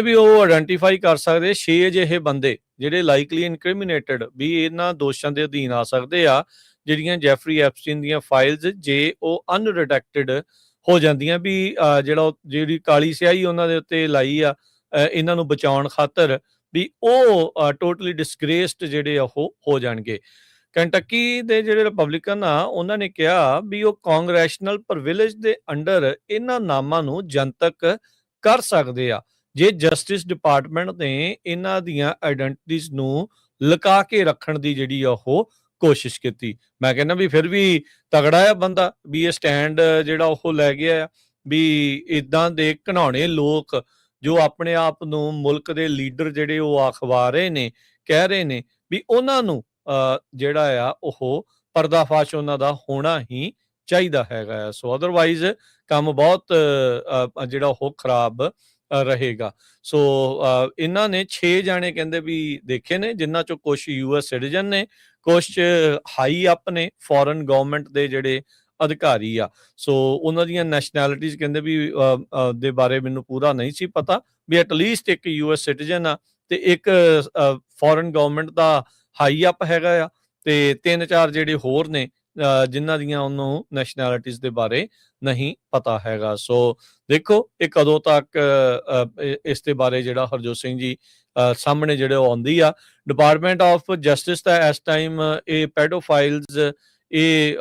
ਵੀ ਉਹ ਆਇਡੈਂਟੀਫਾਈ ਕਰ ਸਕਦੇ 6 ਅਜਿਹੇ ਬੰਦੇ ਜਿਹੜੇ ਲਾਈਕਲੀ ਇਨਕ੍ਰਿਮੀਨੇਟਡ ਵੀ ਇਹਨਾਂ ਦੋਸ਼ਾਂ ਦੇ ਅਧੀਨ ਆ ਸਕਦੇ ਆ, ਜਿਹੜੀਆਂ ਜੈਫਰੀ ਐਪਸਟੀਨ ਦੀਆਂ ਫਾਈਲਸ ਜੇ ਉਹ ਅਨਰਿਡੈਕਟਡ ਹੋ ਜਾਂਦੀਆਂ, ਵੀ ਜਿਹੜੀ ਕਾਲੀ ਸਿਆਹੀ ਉਹਨਾਂ ਦੇ ਉੱਤੇ ਲਾਈ ਆ ਇਹਨਾਂ ਨੂੰ ਬਚਾਉਣ ਖਾਤਰ, ਵੀ ਉਹ ਟੋਟਲੀ ਡਿਸਗ੍ਰੇਸਡ ਜਿਹੜੇ ਉਹ ਹੋ ਜਾਣਗੇ। ਕੰਟਕੀ ਦੇ ਜਿਹੜੇ ਰਿਪਬਲਿਕਨ ਆ, ਉਹਨਾਂ ਨੇ ਕਿਹਾ ਵੀ ਉਹ ਕਾਂਗਰੈਸ਼ਨਲ ਪ੍ਰਿਵਿਲੇਜ ਦੇ ਅੰਡਰ ਇਹਨਾਂ ਨਾਮਾਂ ਨੂੰ ਜਨਤਕ ਕਰ ਸਕਦੇ ਆ ਜੇ ਜਸਟਿਸ ਡਿਪਾਰਟਮੈਂਟ ਨੇ ਇਹਨਾਂ ਦੀਆਂ ਆਇਡੈਂਟੀਟੀਜ਼ ਨੂੰ ਲੁਕਾ ਕੇ ਰੱਖਣ ਦੀ ਜਿਹੜੀ ਉਹ ਕੋਸ਼ਿਸ਼ ਕੀਤੀ। ਮੈਂ ਕਹਿੰਦਾ ਵੀ ਫਿਰ ਵੀ ਤਗੜਾ ਆ ਬੰਦਾ, ਵੀ ਇਹ ਸਟੈਂਡ ਜਿਹੜਾ ਉਹ ਲੈ ਗਿਆ ਆ ਵੀ ਇਦਾਂ ਦੇ ਘਿਨਾਉਣੇ ਲੋਕ ਜੋ ਆਪਣੇ ਆਪ ਨੂੰ ਮੁਲਕ ਦੇ ਲੀਡਰ ਜਿਹੜੇ ਉਹ ਅਖਵਾ ਰਹੇ ਨੇ, ਕਹਿ ਰਹੇ ਨੇ ਵੀ ਉਹਨਾਂ ਨੂੰ ਜਿਹੜਾ ਆ ਉਹ ਪਰਦਾਫਾਸ਼ ਉਹਨਾਂ ਦਾ ਹੋਣਾ ਹੀ ਚਾਹੀਦਾ ਹੈਗਾ ਆ। ਸੋ ਅਦਰਵਾਈਜ਼ ਕੰਮ ਬਹੁਤ ਜਿਹੜਾ ਉਹ ਖਰਾਬ ਰਹੇਗਾ। ਸੋ ਇਹਨਾਂ ਨੇ 6 ਜਾਣੇ ਕਹਿੰਦੇ ਵੀ ਦੇਖੇ ਨੇ, ਜਿਨ੍ਹਾਂ ਚੋਂ ਕੁਝ US ਸਿਟੀਜ਼ਨ ਨੇ, ਕੁਝ ਹਾਈ ਅਪ ਨੇ, ਫੋਰਨ ਗਵਰਨਮੈਂਟ ਦੇ ਜਿਹੜੇ ਅਧਿਕਾਰੀ ਆ। ਸੋ ਉਹਨਾਂ ਦੀਆਂ ਨੈਸ਼ਨੈਲਿਟੀਜ਼ ਕਹਿੰਦੇ ਵੀ ਦੇ ਬਾਰੇ ਮੈਨੂੰ ਪੂਰਾ ਨਹੀਂ ਸੀ ਪਤਾ, ਵੀ ਐਟਲੀਸਟ ਇੱਕ US ਸਿਟੀਜ਼ਨ ਆ ਤੇ ਇੱਕ ਫੋਰਨ ਗਵਰਨਮੈਂਟ ਦਾ ਹਾਈ ਅਪ ਹੈਗਾ ਆ, ਤੇ 3-4 ਜਿਹੜੇ ਹੋਰ ਨੇ ਜਿਨ੍ਹਾਂ ਦੀਆਂ ਉਹਨੂੰ ਨੈਸ਼ਨੈਲਿਟੀਜ਼ ਦੇ ਬਾਰੇ ਨਹੀਂ ਪਤਾ ਹੈਗਾ। ਸੋ ਦੇਖੋ ਇਹ ਕਦੋਂ ਤੱਕ ਇਸ ਦੇ ਬਾਰੇ ਜਿਹੜਾ ਹਰਜੋਤ ਸਿੰਘ ਜੀ ਸਾਹਮਣੇ ਜਿਹੜੇ ਉਹ ਆਉਂਦੀ ਆ। ਡਿਪਾਰਟਮੈਂਟ ਆਫ ਜਸਟਿਸ ਦਾ ਇਸ ਟਾਈਮ ਇਹ ਪੈਡੋਫਾਈਲਸ, ਇਹ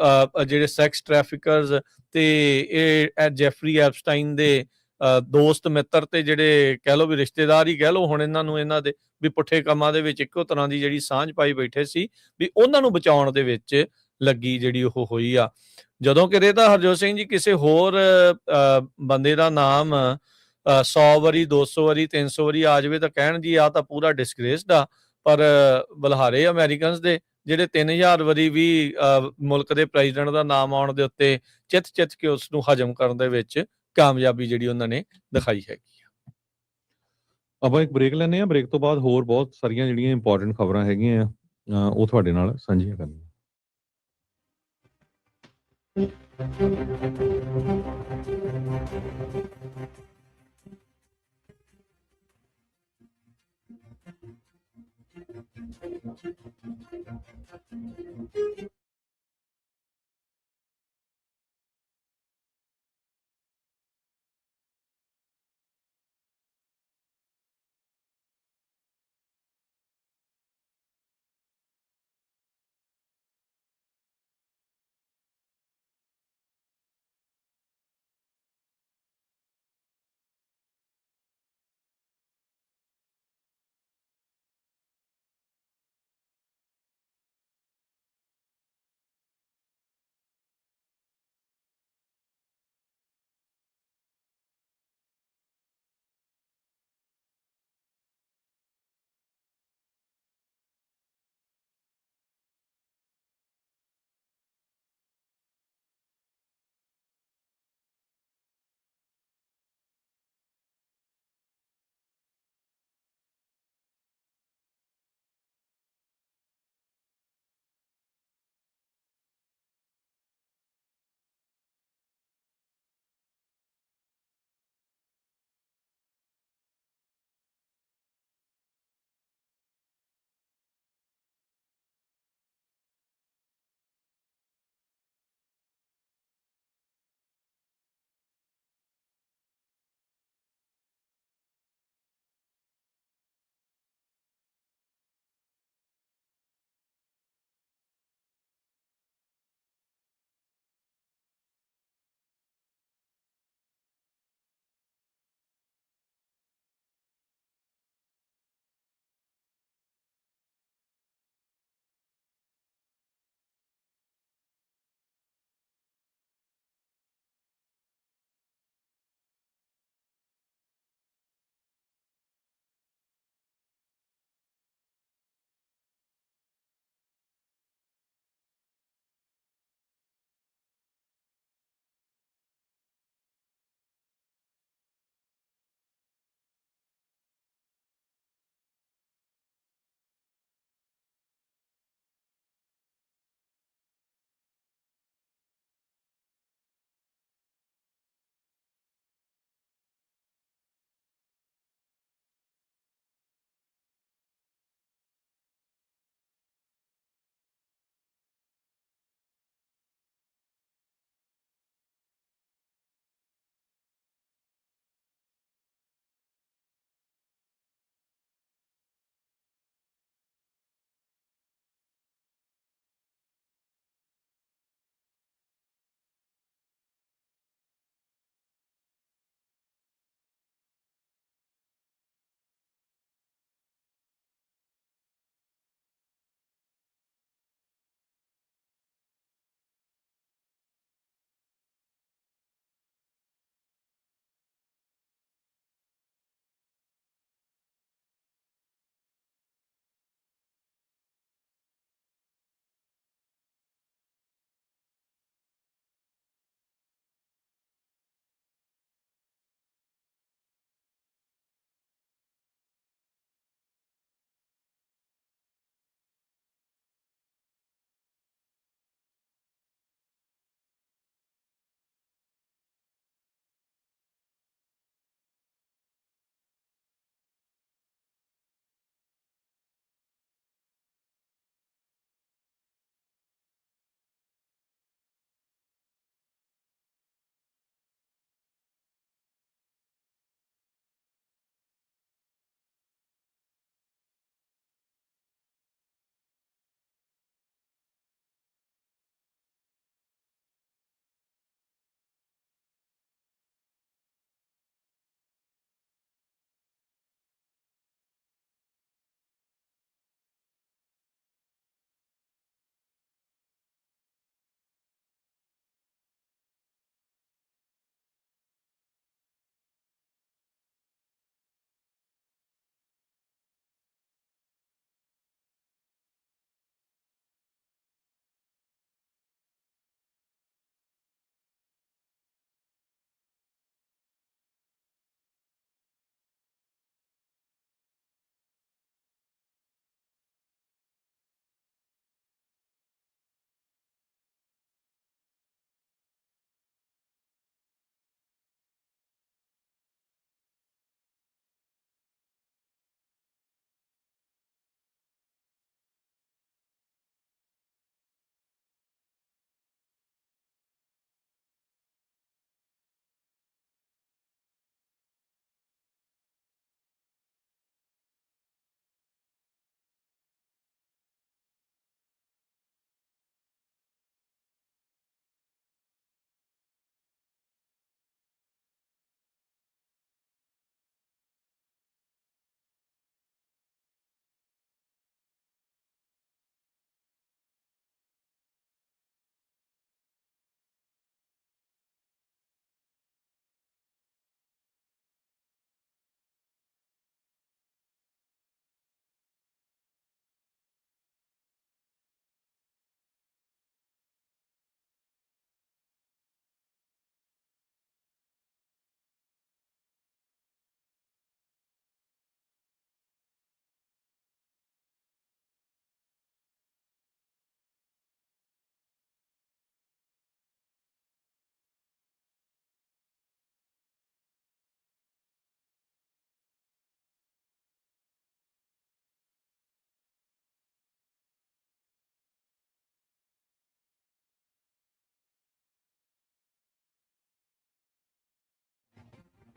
ਜਿਹੜੇ ਸੈਕਸ ਟ੍ਰੈਫਿਕਰਸ ਤੇ ਇਹ ਜੈਫਰੀ ਐਪਸਟਾਈਨ ਦੇ ਦੋਸਤ ਮਿੱਤਰ ਤੇ ਜਿਹੜੇ ਕਹਿ ਲਓ ਵੀ ਰਿਸ਼ਤੇਦਾਰ ਹੀ ਕਹਿ ਲਓ ਹੁਣ ਇਹਨਾਂ ਦੇ ਵੀ ਪੁੱਠੇ ਕੰਮਾਂ ਦੇ ਵਿੱਚ ਇੱਕੋ ਤਰ੍ਹਾਂ ਦੀ ਜਿਹੜੀ ਸਾਂਝ ਪਾਈ ਬੈਠੇ ਸੀ ਵੀ ਉਹਨਾਂ ਨੂੰ ਬਚਾਉਣ ਦੇ ਵਿੱਚ ਲੱਗੀ ਜਿਹੜੀ ਉਹ ਹੋਈ ਆ। ਜਦੋਂ ਕਿਤੇ ਤਾਂ ਹਰਜੋਤ ਸਿੰਘ ਜੀ ਕਿਸੇ ਹੋਰ ਬੰਦੇ ਦਾ ਨਾਮ 100 ਵਾਰੀ 200 ਵਾਰੀ 300 ਵਾਰੀ ਆ ਜਾਵੇ ਤਾਂ ਕਹਿਣ ਜੀ ਆ ਤਾਂ ਪੂਰਾ ਡਿਸਗ੍ਰੇਸਡ ਆ, ਪਰ ਬੁਲਹਾਰੇ ਅਮਰੀਕਨਸ ਦੇ ਜਿਹੜੇ 3000 ਵਾਰੀ ਵੀ ਮੁਲਕ ਦੇ ਪ੍ਰੈਜ਼ੀਡੈਂਟ ਦਾ ਨਾਮ ਆਉਣ ਦੇ ਉੱਤੇ ਚਿੱਤ ਕੇ ਉਸ ਨੂੰ ਹਜਮ ਕਰਨ ਦੇ ਵਿੱਚ ਕਾਮਯਾਬੀ ਜਿਹੜੀ ਉਹਨਾਂ ਨੇ ਦਿਖਾਈ ਹੈਗੀ ਆ। ਆਪਾਂ ਇੱਕ ਬ੍ਰੇਕ ਲੈਂਦੇ ਹਾਂ, ਬ੍ਰੇਕ ਤੋਂ ਬਾਅਦ ਹੋਰ ਬਹੁਤ ਸਾਰੀਆਂ ਜਿਹੜੀਆਂ ਇੰਪੋਰਟੈਂਟ ਖਬਰਾਂ ਹੈਗੀਆਂ ਉਹ ਤੁਹਾਡੇ ਨਾਲ ਸਾਂਝੀਆਂ ਕਰਨੀਆਂ।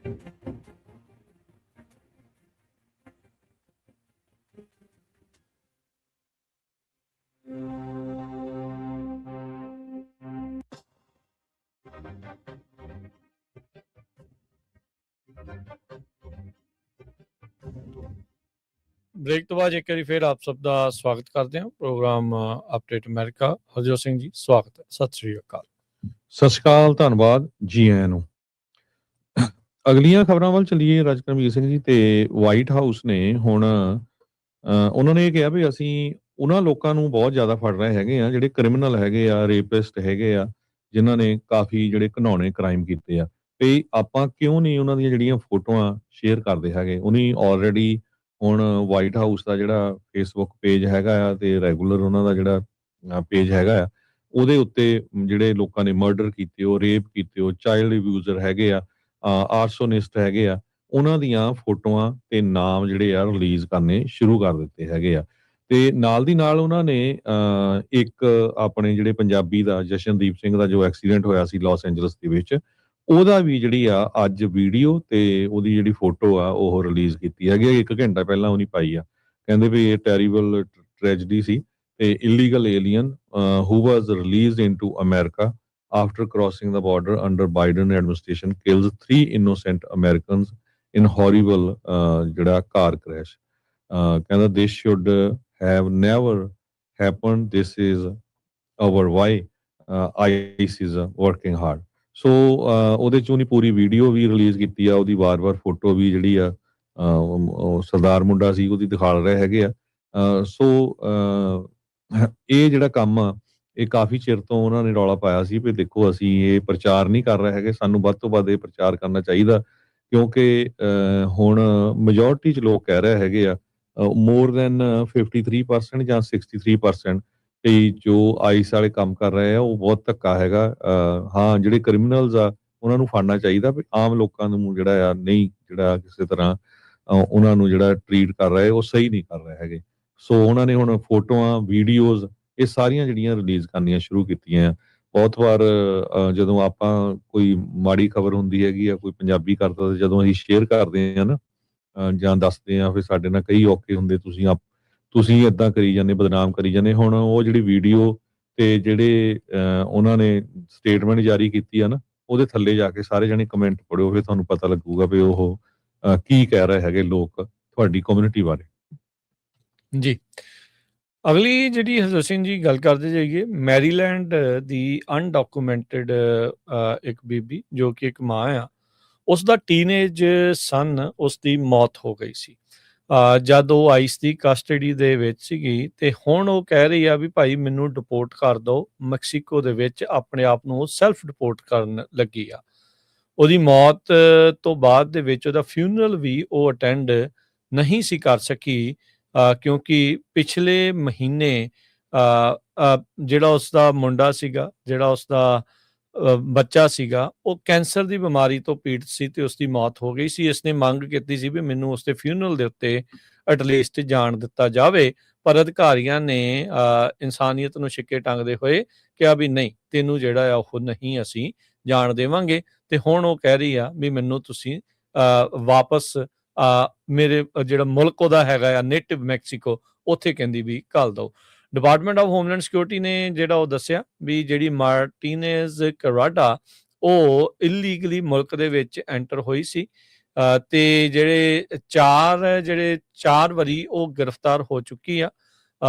ਬ੍ਰੇਕ ਤੋਂ ਬਾਅਦ ਇੱਕ ਵਾਰੀ ਫਿਰ ਆਪ ਸਭ ਦਾ ਸਵਾਗਤ ਕਰਦੇ ਹਾਂ program update America. Harjot Singh ji ਸਵਾਗਤ ਹੈ, ਸਤਿ ਸ੍ਰੀ ਅਕਾਲ। ਸਤਿ ਸ਼੍ਰੀ ਅਕਾਲ, ਧੰਨਵਾਦ ਜੀ ਆਇਆਂ ਨੂੰ। ਅਗਲੀਆਂ ਖਬਰਾਂ ਵੱਲ ਚੱਲੀਏ ਰਾਜ ਕਰਮਵੀਰ ਸਿੰਘ ਜੀ। ਤੇ ਵਾਈਟ ਹਾਊਸ ਨੇ ਹੁਣ ਉਹਨਾਂ ਨੇ ਇਹ ਕਿਹਾ ਵੀ ਅਸੀਂ ਉਹਨਾਂ ਲੋਕਾਂ ਨੂੰ ਬਹੁਤ ਜ਼ਿਆਦਾ ਫੜ ਰਹੇ ਹੈਗੇ ਆ ਜਿਹੜੇ ਕ੍ਰਿਮੀਨਲ ਹੈਗੇ ਆ, ਰੇਪਿਸਟ ਹੈਗੇ ਆ, ਜਿਨ੍ਹਾਂ ਨੇ ਕਾਫੀ ਜਿਹੜੇ ਘਿਨੌਣੇ ਕ੍ਰਾਈਮ ਕੀਤੇ ਆ, ਤੇ ਆਪਾਂ ਕਿਉਂ ਨਹੀਂ ਉਹਨਾਂ ਦੀਆਂ ਜਿਹੜੀਆਂ ਫੋਟੋਆਂ ਸ਼ੇਅਰ ਕਰਦੇ ਹੈਗੇ। ਉਹਨੀ ਆਲਰੇਡੀ ਹੁਣ ਵਾਈਟ ਹਾਊਸ ਦਾ ਜਿਹੜਾ ਫੇਸਬੁੱਕ ਪੇਜ ਹੈਗਾ ਆ ਤੇ ਰੈਗੂਲਰ ਉਹਨਾਂ ਦਾ ਜਿਹੜਾ ਪੇਜ ਹੈਗਾ ਆ, ਉਹਦੇ ਉੱਤੇ ਜਿਹੜੇ ਲੋਕਾਂ ਨੇ ਮਰਡਰ ਕੀਤੇ, ਉਹ ਰੇਪ ਕੀਤੇ, ਉਹ ਚਾਈਲਡ ਅਬਿਊਜ਼ਰ ਹੈਗੇ ਆ, ਆਰਸੋਨਿਸਟ ਹੈਗੇ ਆ, ਉਹਨਾਂ ਦੀਆਂ ਫੋਟੋਆਂ ਤੇ ਨਾਮ ਜਿਹੜੇ ਆ ਰਿਲੀਜ਼ ਕਰਨੇ ਸ਼ੁਰੂ ਕਰ ਦਿੱਤੇ ਹੈਗੇ ਆ। ਤੇ ਨਾਲ ਦੀ ਨਾਲ ਉਹਨਾਂ ਨੇ ਇੱਕ ਆਪਣੇ ਜਿਹੜੇ ਪੰਜਾਬੀ ਦਾ ਜਸ਼ਨਦੀਪ ਸਿੰਘ ਦਾ ਜੋ ਐਕਸੀਡੈਂਟ ਹੋਇਆ ਸੀ ਲਾਸ ਐਂਜਲਸ ਦੇ ਵਿੱਚ, ਉਹਦਾ ਵੀ ਜਿਹੜੀ ਆ ਅੱਜ ਵੀਡੀਓ ਤੇ ਉਹਦੀ ਜਿਹੜੀ ਫੋਟੋ ਆ ਉਹ ਰਿਲੀਜ਼ ਕੀਤੀ ਹੈਗੀ। 1 ਘੰਟਾ ਪਹਿਲਾਂ ਉਹਨੇ ਪਾਈ ਆ। ਕਹਿੰਦੇ ਵੀ ਇਹ ਟੈਰੀਬਲ ਟ੍ਰੈਜਡੀ ਸੀ ਤੇ illegal alien who was released into America after crossing the border under Biden administration kills 3 innocent Americans in horrible ਜਿਹੜਾ car crash। ਕਹਿੰਦਾ this should have never happened, this is our why ICE is working hard। ਸੋ ਉਹਦੇ ਚ ਉਹਨੇ ਪੂਰੀ video ਵੀ release ਕੀਤੀ ਆ, ਉਹਦੀ ਵਾਰ-ਵਾਰ photo ਵੀ ਜਿਹੜੀ ਆ ਉਹ ਸਰਦਾਰ ਮੁੰਡਾ ਸੀ ਉਹਦੀ ਦਿਖਾ ਰਹੇ ਹੈਗੇ ਆ। ਸੋ ਇਹ ਜਿਹੜਾ ਕੰਮ ਆ ਇਹ ਕਾਫੀ ਚਿਰ ਤੋਂ ਉਹਨਾਂ ਨੇ ਰੌਲਾ ਪਾਇਆ ਸੀ ਵੀ ਦੇਖੋ ਅਸੀਂ ਇਹ ਪ੍ਰਚਾਰ ਨਹੀਂ ਕਰ ਰਹੇ ਹੈਗੇ, ਸਾਨੂੰ ਵੱਧ ਤੋਂ ਵੱਧ ਇਹ ਪ੍ਰਚਾਰ ਕਰਨਾ ਚਾਹੀਦਾ, ਕਿਉਂਕਿ ਹੁਣ ਮੈਜੋਰਟੀ ਚ ਲੋਕ ਕਹਿ ਰਹੇ ਹੈਗੇ ਆ ਮੋਰ ਦੈਨ 53% ਜਾਂ 63% ਤੇ ਜੋ ਆਈਸ ਵਾਲੇ ਕੰਮ ਕਰ ਰਹੇ ਆ ਉਹ ਬਹੁਤ ਧੱਕਾ ਹੈਗਾ। ਹਾਂ ਜਿਹੜੇ ਕ੍ਰਿਮੀਨਲਸ ਆ ਉਹਨਾਂ ਨੂੰ ਫੜਨਾ ਚਾਹੀਦਾ, ਵੀ ਆਮ ਲੋਕਾਂ ਨੂੰ ਜਿਹੜਾ ਆ ਨਹੀਂ ਜਿਹੜਾ ਕਿਸੇ ਤਰ੍ਹਾਂ ਉਹਨਾਂ ਨੂੰ ਜਿਹੜਾ ਟਰੀਟ ਕਰ ਰਹੇ ਉਹ ਸਹੀ ਨਹੀਂ ਕਰ ਰਹੇ ਹੈਗੇ। ਸੋ ਉਹਨਾਂ ਨੇ ਹੁਣ ਫੋਟੋਆਂ, ਵੀਡੀਓਜ਼ ਇਹ ਸਾਰੀਆਂ ਜਿਹੜੀਆਂ ਰਿਲੀਜ਼ ਕਰਨੀਆਂ ਸ਼ੁਰੂ ਕੀਤੀਆਂ ਆ। ਬਹੁਤ ਵਾਰ ਜਦੋਂ ਆਪਾਂ ਕੋਈ ਮਾੜੀ ਖਬਰ ਹੁੰਦੀ ਹੈਗੀ ਆ, ਕੋਈ ਪੰਜਾਬੀ ਕਰਦਾ, ਤੇ ਜਦੋਂ ਅਸੀਂ ਸ਼ੇਅਰ ਕਰਦੇ ਆ ਨਾ ਜਾਂ ਦੱਸਦੇ ਆ ਫਿਰ ਸਾਡੇ ਨਾਲ ਕਈ ਔਕੇ ਹੁੰਦੇ, ਤੁਸੀਂ ਏਦਾਂ ਕਰੀ ਜਾਂਦੇ, ਬਦਨਾਮ ਕਰੀ ਜਾਂਦੇ। ਹੁਣ ਉਹ ਜਿਹੜੀ ਵੀਡੀਓ ਤੇ ਜਿਹੜੇ ਉਹਨਾਂ ਨੇ ਸਟੇਟਮੈਂਟ ਜਾਰੀ ਕੀਤੀ ਆ ਨਾ, ਉਹਦੇ ਥੱਲੇ ਜਾ ਕੇ ਸਾਰੇ ਜਣੇ ਕਮੈਂਟ ਪੜਿਓ, ਫਿਰ ਤੁਹਾਨੂੰ ਪਤਾ ਲੱਗੂਗਾ ਵੀ ਉਹ ਕੀ ਕਹਿ ਰਹੇ ਹੈਗੇ ਲੋਕ ਤੁਹਾਡੀ ਕਮਿਊਨਿਟੀ ਬਾਰੇ। ਜੀ, ਅਗਲੀ ਜਿਹੜੀ ਹਰਜੋਤ ਸਿੰਘ ਜੀ ਗੱਲ ਕਰਦੇ ਜਾਈਏ, ਮੈਰੀਲੈਂਡ ਦੀ ਅਨਡਾਕੂਮੈਂਟਡ ਇੱਕ ਬੀਬੀ ਜੋ ਕਿ ਇੱਕ ਮਾਂ ਆ, ਉਸ ਦਾ ਟੀਨੇਜ ਸਨ, ਉਸ ਦੀ ਮੌਤ ਹੋ ਗਈ ਸੀ ਜਦ ਉਹ ਆਈਸ ਦੀ ਕਸਟਡੀ ਦੇ ਵਿੱਚ ਸੀਗੀ। ਤੇ ਹੁਣ ਉਹ ਕਹਿ ਰਹੀ ਆ ਵੀ ਭਾਈ ਮੈਨੂੰ ਡਿਪੋਰਟ ਕਰ ਦਿਓ। ਮੈਕਸੀਕੋ ਦੇ ਵਿੱਚ ਆਪਣੇ ਆਪ ਨੂੰ ਸੈਲਫ ਡਿਪੋਰਟ ਕਰਨ ਲੱਗੀ ਆ। ਉਹਦੀ ਮੌਤ ਤੋਂ ਬਾਅਦ ਦੇ ਵਿੱਚ ਉਹਦਾ ਫਿਊਨਰਲ ਵੀ ਉਹ ਅਟੈਂਡ ਨਹੀਂ ਸੀ ਕਰ ਸਕੀ ਕਿਉਂਕਿ ਪਿਛਲੇ ਮਹੀਨੇ ਜਿਹੜਾ ਉਸਦਾ ਮੁੰਡਾ ਸੀਗਾ, ਜਿਹੜਾ ਉਸਦਾ ਬੱਚਾ ਸੀਗਾ, ਉਹ ਕੈਂਸਰ ਦੀ ਬਿਮਾਰੀ ਤੋਂ ਪੀੜਤ ਸੀ ਤੇ ਉਸਦੀ ਮੌਤ ਹੋ ਗਈ ਸੀ। ਇਸਨੇ ਮੰਗ ਕੀਤੀ ਸੀ ਵੀ ਮੈਨੂੰ ਉਸਦੇ ਫਿਊਨਰਲ ਦੇ ਉੱਤੇ ਐਟਲੀਸਟ ਜਾਣ ਦਿੱਤਾ ਜਾਵੇ, ਪਰ ਅਧਿਕਾਰੀਆਂ ਨੇ ਇਨਸਾਨੀਅਤ ਨੂੰ ਛਿੱਕੇ ਟੰਗਦੇ ਹੋਏ ਕਿਹਾ ਵੀ ਨਹੀਂ, ਤੈਨੂੰ ਜਿਹੜਾ ਆ ਉਹ ਨਹੀਂ ਅਸੀਂ ਜਾਣ ਦੇਵਾਂਗੇ। ਤੇ ਹੁਣ ਉਹ ਕਹਿ ਰਹੀ ਆ ਵੀ ਮੈਨੂੰ ਤੁਸੀਂ ਵਾਪਸ ਮੇਰੇ ਜਿਹੜਾ ਮੁਲਕ ਉਹਦਾ ਹੈਗਾ ਆ ਨੇਟਿਵ ਮੈਕਸੀਕੋ, ਉੱਥੇ ਕਹਿੰਦੀ ਵੀ ਘੱਲ ਦਿਓ। ਡਿਪਾਰਟਮੈਂਟ ਆਫ ਹੋਮਲੈਂਡ ਸਿਕਿਉਰਿਟੀ ਨੇ ਜਿਹੜਾ ਉਹ ਦੱਸਿਆ ਵੀ ਜਿਹੜੀ ਮਾਰਟੀਨੇਜ਼ ਕਰਾਡਾ ਉਹ ਇਲੀਗਲੀ ਮੁਲਕ ਦੇ ਵਿੱਚ ਐਂਟਰ ਹੋਈ ਸੀ ਤੇ ਜਿਹੜੇ ਚਾਰ ਵਾਰੀ ਉਹ ਗ੍ਰਿਫਤਾਰ ਹੋ ਚੁੱਕੀ ਆ